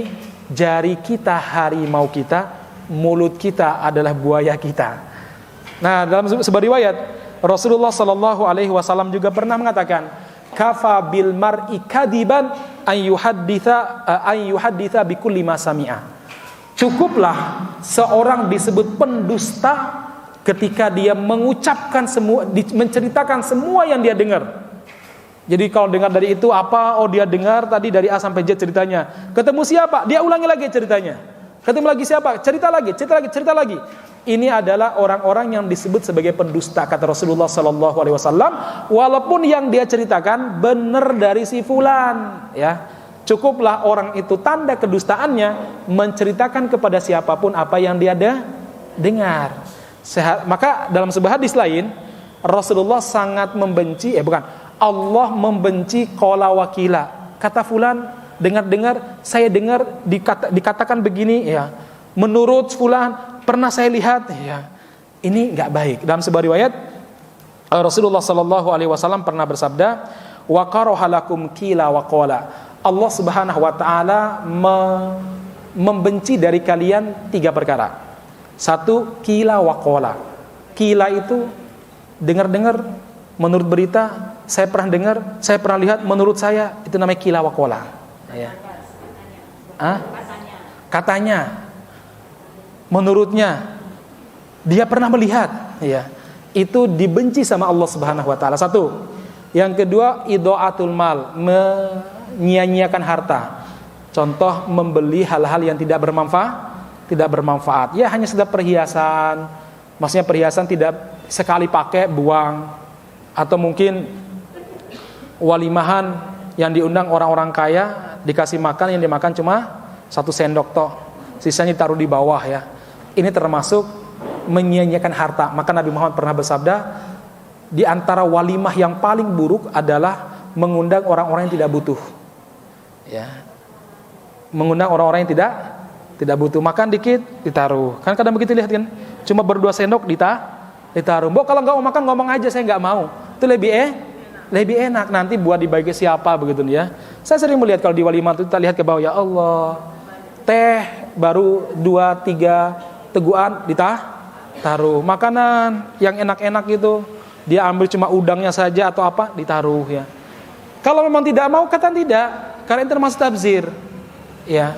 jari kita harimau kita, mulut kita adalah buaya kita. Nah, dalam sebuah riwayat Rasulullah Shallallahu Alaihi Wasallam juga pernah mengatakan, kafa bil mar'i kadiban an yuhadditha bikulli ma sami'a. Cukuplah seorang disebut pendusta ketika dia mengucapkan semua, menceritakan semua yang dia dengar. Jadi kalau dengar dari itu apa? Oh, dia dengar tadi dari A sampai Z ceritanya. Ketemu siapa? Dia ulangi lagi ceritanya. Ketemu lagi siapa? Cerita lagi. Ini adalah orang-orang yang disebut sebagai pendusta, kata Rasulullah sallallahu alaihi wasallam, walaupun yang dia ceritakan benar dari si fulan, ya. Cukuplah orang itu tanda kedustaannya menceritakan kepada siapapun apa yang dia dengar. Maka dalam sebuah hadis lain, Rasulullah sangat membenci, Allah membenci qala wakila. Kata fulan, dengar saya dengar dikatakan begini ya. Menurut fulan pernah saya lihat ya. Ini enggak baik. Dalam sebuah riwayat Rasulullah sallallahu alaihi wasallam pernah bersabda, wa karahalakum qila wa qala. Allah Subhanahu wa taala membenci dari kalian 3 perkara. 1, qila wa qala. Qila itu dengar-dengar, menurut berita, saya pernah dengar, saya pernah lihat, menurut saya, itu namanya qila wa qala. Ya. Katanya, menurutnya, dia pernah melihat, ya. Itu dibenci sama Allah Subhanahu wa taala. 1. Yang kedua, idaatul mal, menyia-nyiakan harta. Contoh, membeli hal-hal yang tidak bermanfaat. Ya, hanya sekedar perhiasan. Maksudnya perhiasan tidak sekali pakai, buang. Atau mungkin walimahan yang diundang orang-orang kaya, dikasih makan, yang dimakan cuma 1 sendok toh, sisanya taruh di bawah ya. Ini termasuk menyia-nyiakan harta. Maka Nabi Muhammad pernah bersabda, di antara walimah yang paling buruk adalah mengundang orang-orang yang tidak butuh. Ya. Mengundang orang-orang yang tidak butuh, makan dikit ditaruh. Kan kadang begitu, lihat kan, cuma berdua sendok ditaruh. Mbok kalau nggak mau makan ngomong aja, saya nggak mau. Itu lebih enak. Nanti buat dibagi ke siapa begitu ya. Saya sering melihat kalau di walimah itu kita lihat ke bawah, ya Allah, teh baru 2-3 teguhan ditaruh. Makanan yang enak-enak itu dia ambil cuma udangnya saja atau apa ditaruh ya. Kalau memang tidak mau, kata tidak, karena itu termasuk tabzir ya.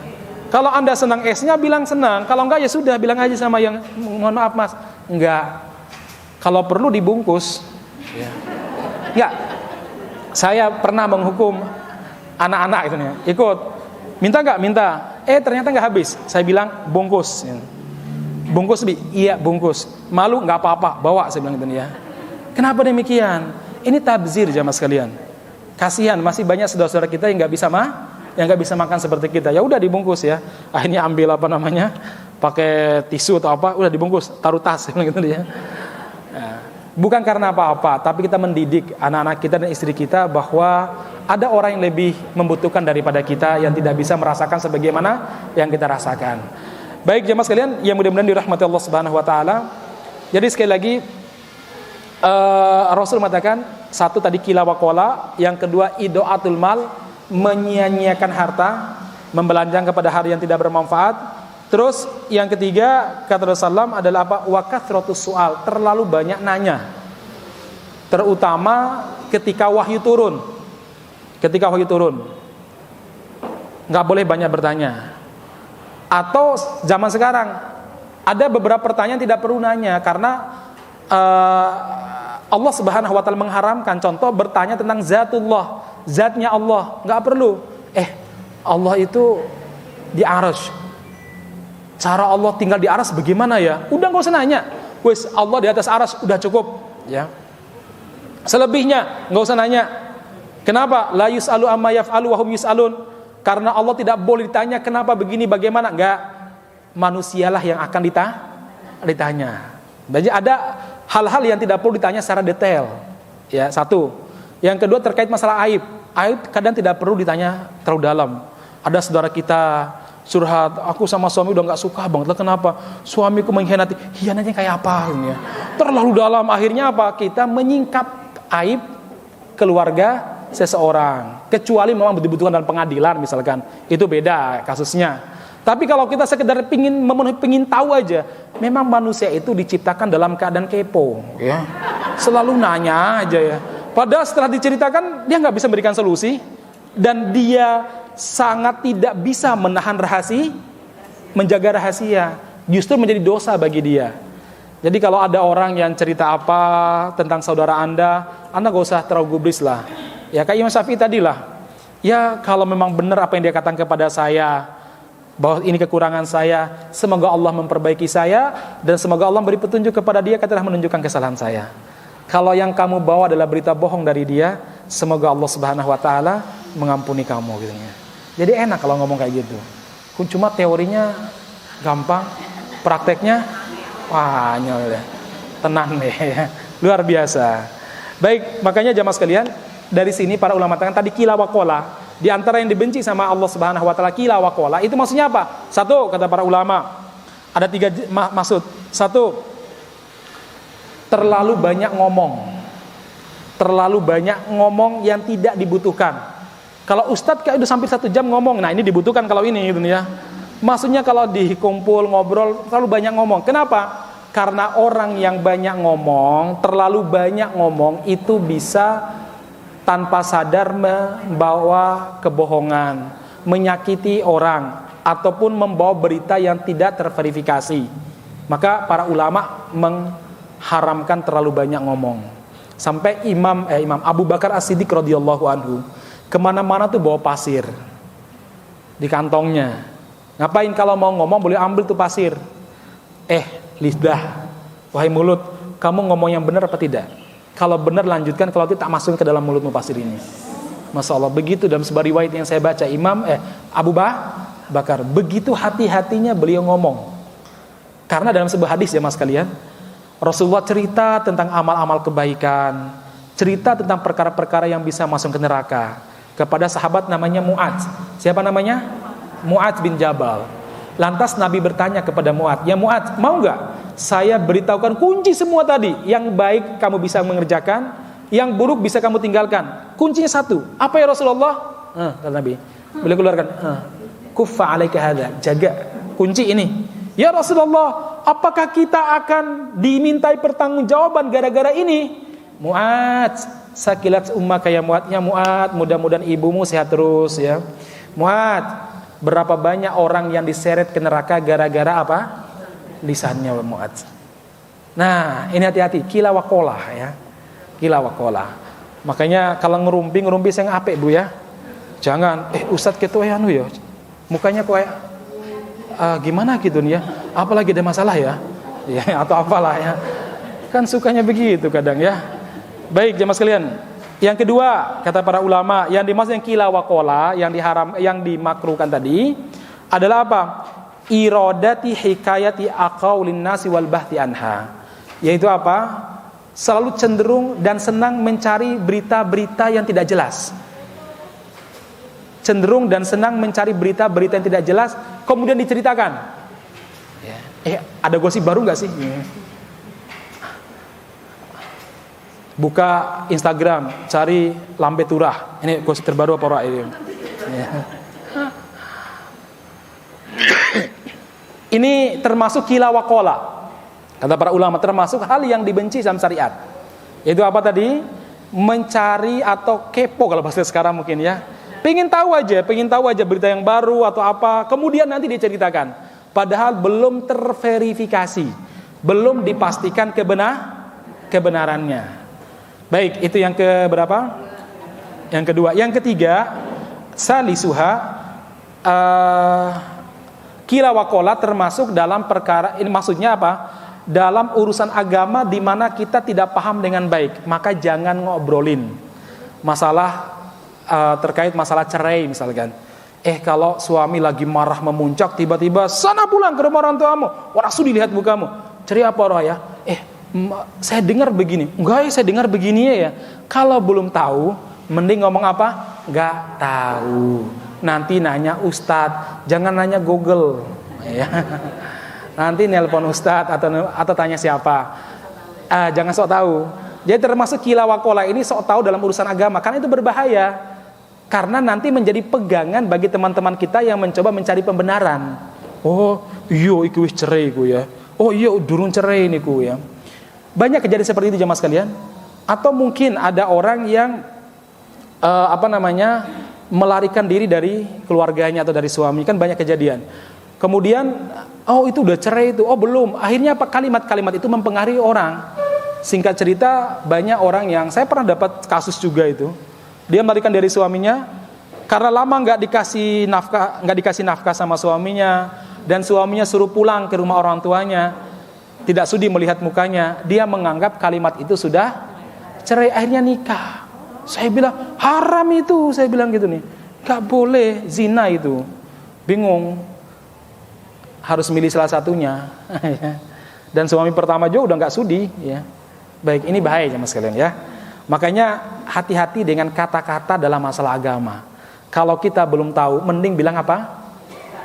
Kalau Anda senang esnya, bilang senang. Kalau enggak, ya sudah, bilang aja sama yang, mohon maaf mas, enggak. Kalau perlu dibungkus ya. Enggak. Saya pernah menghukum anak-anak itu nih, ikut minta enggak? Minta. Ternyata enggak habis. Saya bilang bungkus ya. Bungkus Bi? Iya bungkus. Malu enggak apa-apa, bawa, saya bilang gitu ya. Kenapa demikian? Ini tabzir jamaah sekalian. Kasihan, masih banyak saudara-saudara kita yang enggak bisa makan seperti kita. Ya udah dibungkus ya. Akhirnya ambil pakai tisu atau apa, udah dibungkus, taruh tas gitu ya. Nah, bukan karena apa-apa, tapi kita mendidik anak-anak kita dan istri kita bahwa ada orang yang lebih membutuhkan daripada kita, yang tidak bisa merasakan sebagaimana yang kita rasakan. Baik jemaah sekalian yang mudah-mudahan dirahmati Allah Subhanahu wa taala. Jadi sekali lagi Rasul mengatakan, 1 tadi qila wa qala, yang kedua idaatul mal, menyia-nyiakan harta, membelanjakan kepada hal yang tidak bermanfaat. Terus yang ketiga kata Rasulullah adalah apa? Wa kathratus su'al, terlalu banyak nanya. Terutama ketika wahyu turun. Enggak boleh banyak bertanya. Atau zaman sekarang ada beberapa pertanyaan tidak perlu nanya karena Allah Subhanahu wa taala mengharamkan. Contoh bertanya tentang zatullah, zatnya Allah, enggak perlu. Allah itu di arsy. cara Allah tinggal di aras bagaimana ya? Udah nggak usah nanya. Wes, Allah di atas aras udah cukup, ya. Selebihnya nggak usah nanya. Kenapa? La yus'alu amma yaf'alu wa hum yus'alun. Karena Allah tidak boleh ditanya kenapa begini bagaimana. Enggak. Manusialah yang akan ditanya. Jadi ada hal-hal yang tidak perlu ditanya secara detail. Ya, satu. Yang kedua terkait masalah aib. Aib kadang tidak perlu ditanya terlalu dalam. Ada saudara kita curhat, aku sama suami udah nggak suka banget. Lah kenapa? Suamiku mengkhianati. Hianatnya kayak apa? Ya. Terlalu dalam. Akhirnya apa? Kita menyingkap aib keluarga seseorang, kecuali memang dibutuhkan dalam pengadilan misalkan, itu beda kasusnya. Tapi kalau kita sekedar pingin tahu aja, memang manusia itu diciptakan dalam keadaan kepo, ya, selalu nanya aja ya. Padahal setelah diceritakan dia nggak bisa memberikan solusi, dan dia sangat tidak bisa menahan rahasia, menjaga rahasia, justru menjadi dosa bagi dia. Jadi kalau ada orang yang cerita apa tentang saudara Anda gak usah terlalu gubris lah. Ya kayak Imam Syafi'i tadi lah. Ya kalau memang benar apa yang dia katakan kepada saya, bahwa ini kekurangan saya, semoga Allah memperbaiki saya, dan semoga Allah beri petunjuk kepada dia ketika menunjukkan kesalahan saya. Kalau yang kamu bawa adalah berita bohong dari dia, semoga Allah Subhanahu wa taala mengampuni kamu gitu ya. Jadi enak kalau ngomong kayak gitu. Cuma teorinya gampang, prakteknya wah nyol ya. Tenang deh ya. Luar biasa. Baik, makanya jamaah sekalian, dari sini para ulama katakan tadi kila wa qola, di antara yang dibenci sama Allah Subhanahu wa taala kila wa qola, itu maksudnya apa? Satu, kata para ulama, ada tiga maksud. Satu, terlalu banyak ngomong. Terlalu banyak ngomong yang tidak dibutuhkan. Kalau ustadz kayak udah sampai 1 jam ngomong, nah ini dibutuhkan kalau ini gitu ya. Maksudnya kalau dikumpul ngobrol terlalu banyak ngomong. Kenapa? Karena orang yang banyak ngomong, terlalu banyak ngomong itu bisa tanpa sadar membawa kebohongan, menyakiti orang, ataupun membawa berita yang tidak terverifikasi. Maka para ulama mengharamkan terlalu banyak ngomong. Sampai Imam Abu Bakar As-Siddiq radhiyallahu anhu kemana-mana tuh bawa pasir di kantongnya. Ngapain? Kalau mau ngomong boleh ambil tuh pasir. Lidah, wahai mulut, kamu ngomong yang benar apa tidak? Kalau benar lanjutkan, kalau tidak masukin ke dalam mulutmu pasir ini. Masya Allah, begitu dalam sebuah riwayat yang saya baca, Abu Bakar, begitu hati-hatinya beliau ngomong. Karena dalam sebuah hadis ya mas kalian, Rasulullah cerita tentang amal-amal kebaikan, cerita tentang perkara-perkara yang bisa masuk ke neraka kepada sahabat namanya Mu'adz. Siapa namanya? Mu'adz bin Jabal. Lantas Nabi bertanya kepada Mu'adz, ya Mu'adz, mau gak saya beritahukan kunci semua tadi? Yang baik kamu bisa mengerjakan, yang buruk bisa kamu tinggalkan. Kuncinya satu. Apa ya Rasulullah? Kata Nabi. Beliau keluarkan, kuffa alaika hadza, jaga kunci ini. Ya Rasulullah, apakah kita akan dimintai pertanggungjawaban gara-gara ini? Mu'adz, sakilat ummaka ya Mu'adz. Ya Mu'adz, mudah-mudahan ibumu sehat terus ya. Mu'adz, berapa banyak orang yang diseret ke neraka gara-gara apa? Lisannya Mu'adz. Nah, ini hati-hati, kila wa qola ya. Kila wa qola. Makanya kalau ngerumpi sing apik Bu ya. Jangan ustadz ketua anu ya. Mukanya kok gimana gitu nih ya. Apalagi ada masalah ya. Ya atau apalah ya. Kan sukanya begitu kadang ya. Baik jemaah sekalian. Yang kedua, kata para ulama, yang dimaksud yang kila wa qola, yang dimakruhkan tadi adalah apa? Iradati hikayati aqaulin nasi wal bahti anha. Yaitu apa? Selalu cenderung dan senang mencari berita-berita yang tidak jelas. Cenderung dan senang mencari berita-berita yang tidak jelas, kemudian diceritakan. Ada gosip baru nggak sih? Buka Instagram, cari lambe turah. Ini gosip terbaru apa ora ini? Ini termasuk kila wa qola. Kata para ulama, termasuk hal yang dibenci dalam syariat. Yaitu apa tadi? Mencari atau kepo kalau bahasa sekarang mungkin ya. Pengen tahu aja berita yang baru atau apa, kemudian nanti diceritakan. Padahal belum terverifikasi, belum dipastikan kebenarannya. Baik, itu yang keberapa? Yang kedua. Yang ketiga, salisuha Qila wa qala termasuk dalam perkara ini, maksudnya apa? Dalam urusan agama di mana kita tidak paham dengan baik, maka jangan ngobrolin masalah terkait masalah cerai misalkan. Kalau suami lagi marah memuncak, tiba-tiba sana pulang ke rumah orang tuamu, orang sudi lihat mukamu. Cerai apa roh ya? Saya dengar begini. Enggak, saya dengar begini ya. Kalau belum tahu, mending ngomong apa? Enggak tahu. Nanti nanya Ustadz, jangan nanya Google. Ya. Nanti nelpon Ustadz atau tanya siapa. Jangan sok tahu. Jadi termasuk qila wa qala ini sok tahu dalam urusan agama, karena itu berbahaya. Karena nanti menjadi pegangan bagi teman-teman kita yang mencoba mencari pembenaran. Oh iya iku wis cerai ku ya. Oh iya durung cerai niku ya. Banyak kejadian seperti itu jemaah sekalian. Atau mungkin ada orang yang melarikan diri dari keluarganya atau dari suami, kan banyak kejadian. Kemudian itu udah cerai itu. Oh belum. Akhirnya apa, kalimat-kalimat itu mempengaruhi orang. Singkat cerita, banyak orang yang saya pernah dapat kasus juga itu. Dia melarikan dari suaminya karena lama nggak dikasih nafkah sama suaminya, dan suaminya suruh pulang ke rumah orang tuanya, tidak sudi melihat mukanya. Dia menganggap kalimat itu sudah cerai, akhirnya nikah. Saya bilang haram itu, saya bilang gitu nih, nggak boleh, zina itu. Bingung, harus milih salah satunya. Dan suami pertama juga udah nggak sudi ya. Baik, ini bahaya jemaah sekalian ya. Makanya hati-hati dengan kata-kata dalam masalah agama. Kalau kita belum tahu, mending bilang apa?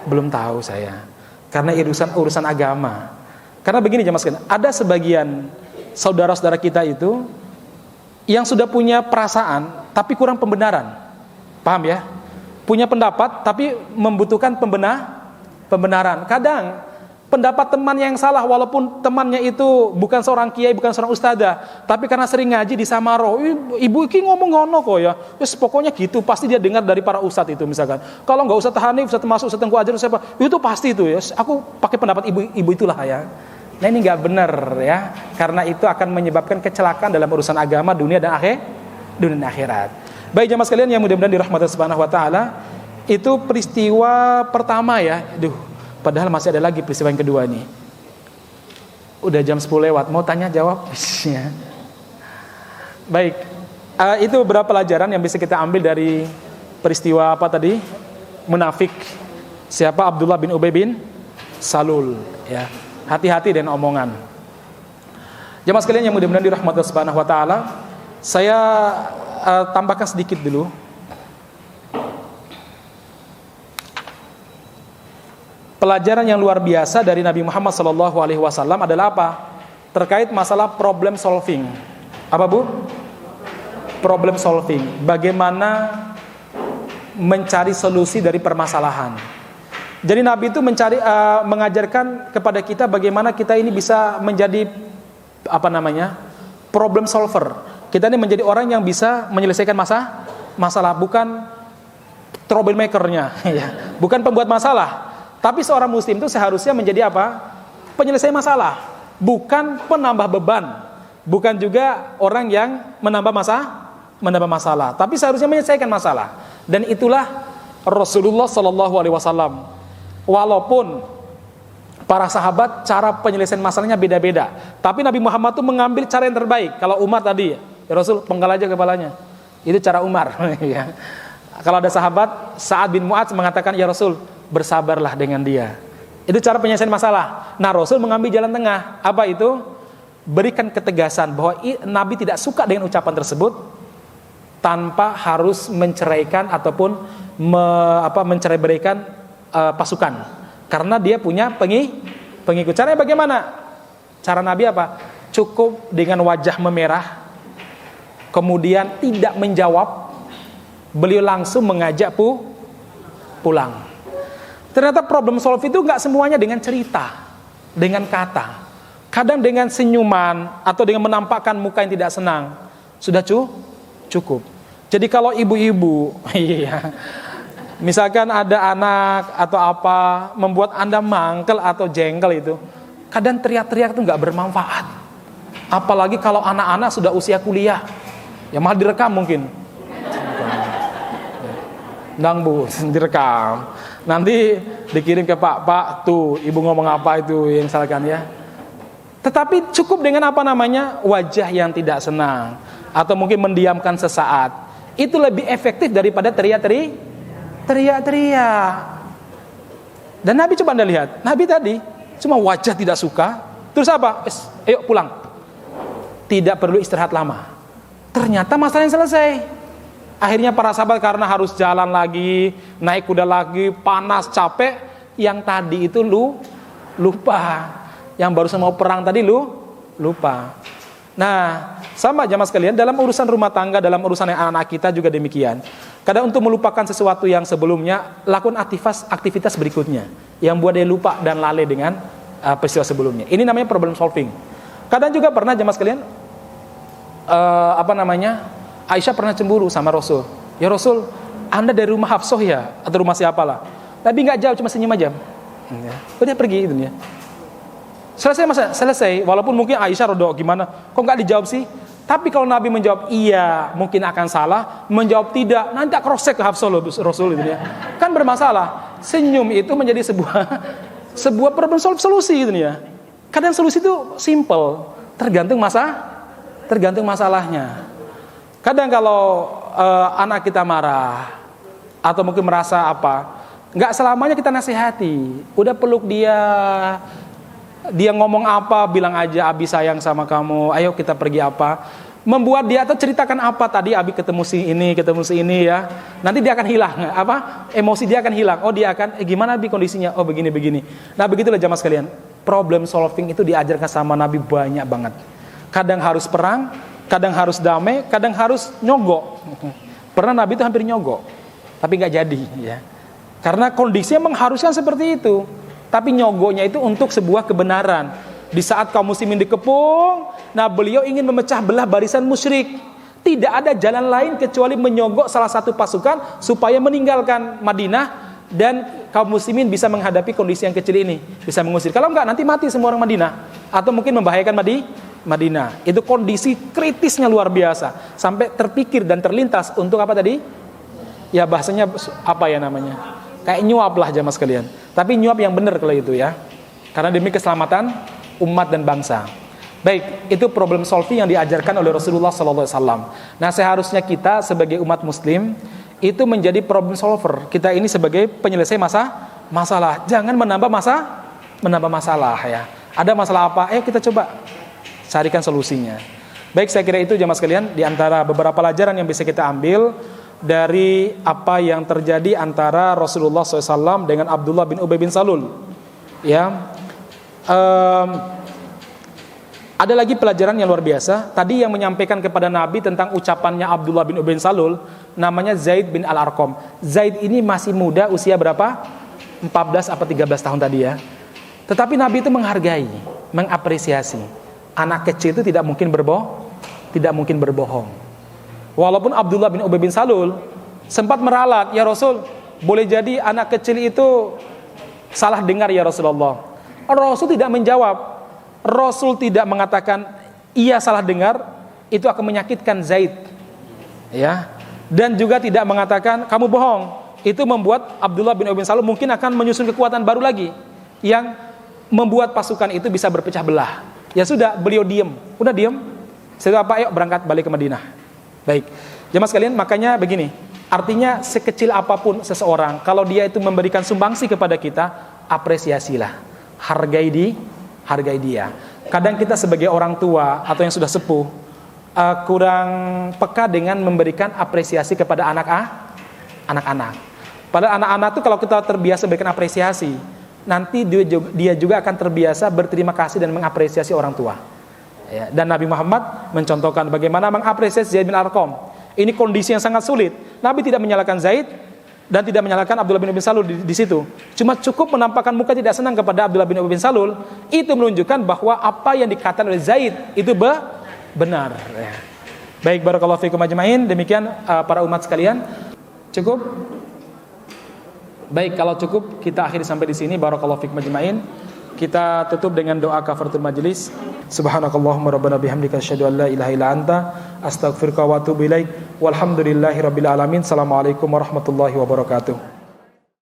Belum tahu saya. Karena urusan agama. Karena begini jemaah sekalian, ada sebagian saudara-saudara kita itu yang sudah punya perasaan tapi kurang pembenaran. Paham ya? Punya pendapat tapi membutuhkan pembenaran. Kadang pendapat teman yang salah, walaupun temannya itu bukan seorang kiai, bukan seorang ustadzah, tapi karena sering ngaji di Samaro, ibu iki ngomong ngono kok ya, pokoknya gitu, pasti dia dengar dari para ustadz itu misalkan. Kalau nggak Ustadz Hanif, Ustadz Masuk, Ustadz Tengku Ajar, siapa, itu pasti itu ya. Aku pakai pendapat ibu itulah ya. Nah ini nggak benar ya, karena itu akan menyebabkan kecelakaan dalam urusan agama, dunia dan akhirat. Baik jemaah sekalian yang mudah-mudahan dirahmati Subhanahu wa taala, itu peristiwa pertama ya. Padahal masih ada lagi peristiwa yang kedua nih. Udah jam 10 lewat, mau tanya jawab? Baik, itu beberapa pelajaran yang bisa kita ambil dari peristiwa apa tadi? Munafik. Siapa? Abdullah bin Ubay bin Salul ya. Hati-hati dengan omongan. Jemaah sekalian yang mudah-mudahan dirahmati Subhanahu wa taala, saya tambahkan sedikit dulu. Pelajaran yang luar biasa dari Nabi Muhammad SAW adalah apa? Terkait masalah problem solving. Apa bu? Problem solving. Bagaimana mencari solusi dari permasalahan. Jadi Nabi itu mengajarkan kepada kita bagaimana kita ini bisa menjadi problem solver. Kita ini menjadi orang yang bisa menyelesaikan masalah, bukan troublemaker-nya, bukan pembuat masalah. Tapi seorang muslim itu seharusnya menjadi apa? Penyelesai masalah, bukan penambah beban, bukan juga orang yang menambah masalah, tapi seharusnya menyelesaikan masalah. Dan itulah Rasulullah SAW. Walaupun para sahabat cara penyelesaian masalahnya beda-beda, tapi Nabi Muhammad itu mengambil cara yang terbaik. Kalau Umar tadi, ya Rasul penggal aja kepalanya, itu cara Umar. Kalau ada sahabat Sa'ad bin Mu'adz mengatakan, ya Rasul bersabarlah dengan dia. Itu cara penyelesaian masalah. Nah Rasul mengambil jalan tengah. Apa itu? Berikan ketegasan bahwa Nabi tidak suka dengan ucapan tersebut, tanpa harus menceraikan ataupun mencerai-beraikan pasukan. Karena dia punya pengikut. Caranya bagaimana? Cara Nabi apa? Cukup dengan wajah memerah, kemudian tidak menjawab, beliau langsung mengajak pulang. Ternyata problem solve itu gak semuanya dengan cerita, dengan kata. Kadang dengan senyuman atau dengan menampakkan muka yang tidak senang sudah cukup. Jadi kalau ibu-ibu misalkan ada anak atau apa membuat Anda mangkel atau jengkel itu, kadang teriak-teriak itu gak bermanfaat. Apalagi kalau anak-anak sudah usia kuliah, ya malah direkam mungkin. Ndang bu, direkam. Nanti dikirim ke Pak, tuh ibu ngomong apa itu yang misalkan ya. Tetapi cukup dengan apa namanya, wajah yang tidak senang atau mungkin mendiamkan sesaat, itu lebih efektif daripada teriak-teriak. Dan Nabi coba Anda lihat, Nabi tadi cuma wajah tidak suka, terus apa? Ayo pulang. Tidak perlu istirahat lama. Ternyata masalahnya selesai. Akhirnya para sahabat karena harus jalan lagi, naik kuda lagi, panas, capek, yang tadi itu lupa. Yang barusan mau perang tadi lupa. Nah, sama jamaah sekalian, dalam urusan rumah tangga, dalam urusan anak-anak kita juga demikian. Kadang untuk melupakan sesuatu yang sebelumnya, lakukan aktivitas berikutnya yang buat dia lupa dan lalai dengan peristiwa sebelumnya. Ini namanya problem solving. Kadang juga pernah jamaah sekalian, Aisyah pernah cemburu sama Rasul. Ya Rasul, Anda dari rumah Hafsah ya, atau rumah siapalah. Nabi nggak jawab, cuma senyum aja. Udah pergi itu ya. Selesai. Walaupun mungkin Aisyah rodok gimana, kok nggak dijawab sih? Tapi kalau Nabi menjawab iya, mungkin akan salah. Menjawab tidak, nanti krosek ke Hafsah Rasul itu ya. Kan bermasalah. Senyum itu menjadi sebuah problem solusi itu ya. Kadang solusi itu simple, tergantung masalahnya. Kadang kalau anak kita marah atau mungkin merasa apa, nggak selamanya kita nasihati. Udah peluk dia ngomong apa, bilang aja Abi sayang sama kamu, ayo kita pergi apa. Membuat dia atau ceritakan apa tadi Abi ketemu si ini ya. Nanti dia akan hilang, emosi dia akan hilang. Oh dia akan, gimana Abi kondisinya? Oh begini. Nah begitulah jamaah sekalian. Problem solving itu diajarkan sama Nabi banyak banget. Kadang harus perang, kadang harus damai, kadang harus nyogok. Pernah Nabi itu hampir nyogok, tapi nggak jadi ya. Karena kondisinya mengharuskan seperti itu. Tapi nyogoknya itu untuk sebuah kebenaran. Di saat kaum muslimin dikepung, nah beliau ingin memecah belah barisan musyrik. Tidak ada jalan lain kecuali menyogok salah satu pasukan supaya meninggalkan Madinah dan kaum muslimin bisa menghadapi kondisi yang kecil ini, bisa mengusir. Kalau enggak nanti mati semua orang Madinah atau mungkin membahayakan Madinah. Itu kondisi kritisnya luar biasa. Sampai terpikir dan terlintas untuk apa tadi? Ya bahasanya apa ya namanya? Kayak nyuap lah jamaah sekalian. Tapi nyuap yang benar kalau itu ya. Karena demi keselamatan umat dan bangsa. Baik, itu problem solving yang diajarkan oleh Rasulullah SAW. Nah seharusnya kita sebagai umat muslim itu menjadi problem solver. Kita ini sebagai penyelesai masalah. Jangan menambah masalah ya. Ada masalah apa? Ayo kita coba carikan solusinya. Baik, saya kira itu jamaah sekalian di antara beberapa pelajaran yang bisa kita ambil dari apa yang terjadi antara Rasulullah SAW dengan Abdullah bin Ubay bin Salul. Ya, ada lagi pelajaran yang luar biasa. Tadi yang menyampaikan kepada Nabi tentang ucapannya Abdullah bin Ubay bin Salul, namanya Zaid bin Al-Arqam. Zaid ini masih muda, usia berapa? 14 atau 13 tahun tadi ya. Tetapi Nabi itu menghargai, mengapresiasi. Anak kecil itu tidak mungkin berbohong. Walaupun Abdullah bin Ubay bin Salul sempat meralat, ya Rasul, boleh jadi anak kecil itu salah dengar ya Rasulullah. Rasul tidak menjawab. Rasul tidak mengatakan ia salah dengar, itu akan menyakitkan Zaid. Ya. Dan juga tidak mengatakan kamu bohong. Itu membuat Abdullah bin Ubay bin Salul mungkin akan menyusun kekuatan baru lagi yang membuat pasukan itu bisa berpecah belah. Ya sudah, beliau diam. Udah diam. Setelah apa? Ayo berangkat balik ke Madinah. Baik, jemaah sekalian, makanya begini, artinya sekecil apapun seseorang, kalau dia itu memberikan sumbangsi kepada kita, apresiasilah, hargai dia. Kadang kita sebagai orang tua atau yang sudah sepuh kurang peka dengan memberikan apresiasi kepada anak-anak. Padahal anak-anak itu kalau kita terbiasa berikan apresiasi, nanti dia juga akan terbiasa berterima kasih dan mengapresiasi orang tua. Ya, dan Nabi Muhammad mencontohkan bagaimana mengapresiasi Zaid bin Arqam. Ini kondisi yang sangat sulit. Nabi tidak menyalahkan Zaid dan tidak menyalahkan Abdullah bin Ubay bin Salul di situ. Cuma cukup menampakkan muka tidak senang kepada Abdullah bin Ubay bin Salul. Itu menunjukkan bahwa apa yang dikatakan oleh Zaid itu benar. Ya. Baik, barakallahu fiikum ajmain. Demikian para umat sekalian. Cukup? Baik, kalau cukup kita akhiri sampai di sini. Barakallahu fiikum ajmain. Kita tutup dengan doa kafaratul majelis. Subhanakallahumma rabbana bihamdika asyhadu an la ilaha illa anta astaghfiruka wa atubu ilaik. Walhamdulillahirabbil alamin. Assalamualaikum warahmatullahi wabarakatuh.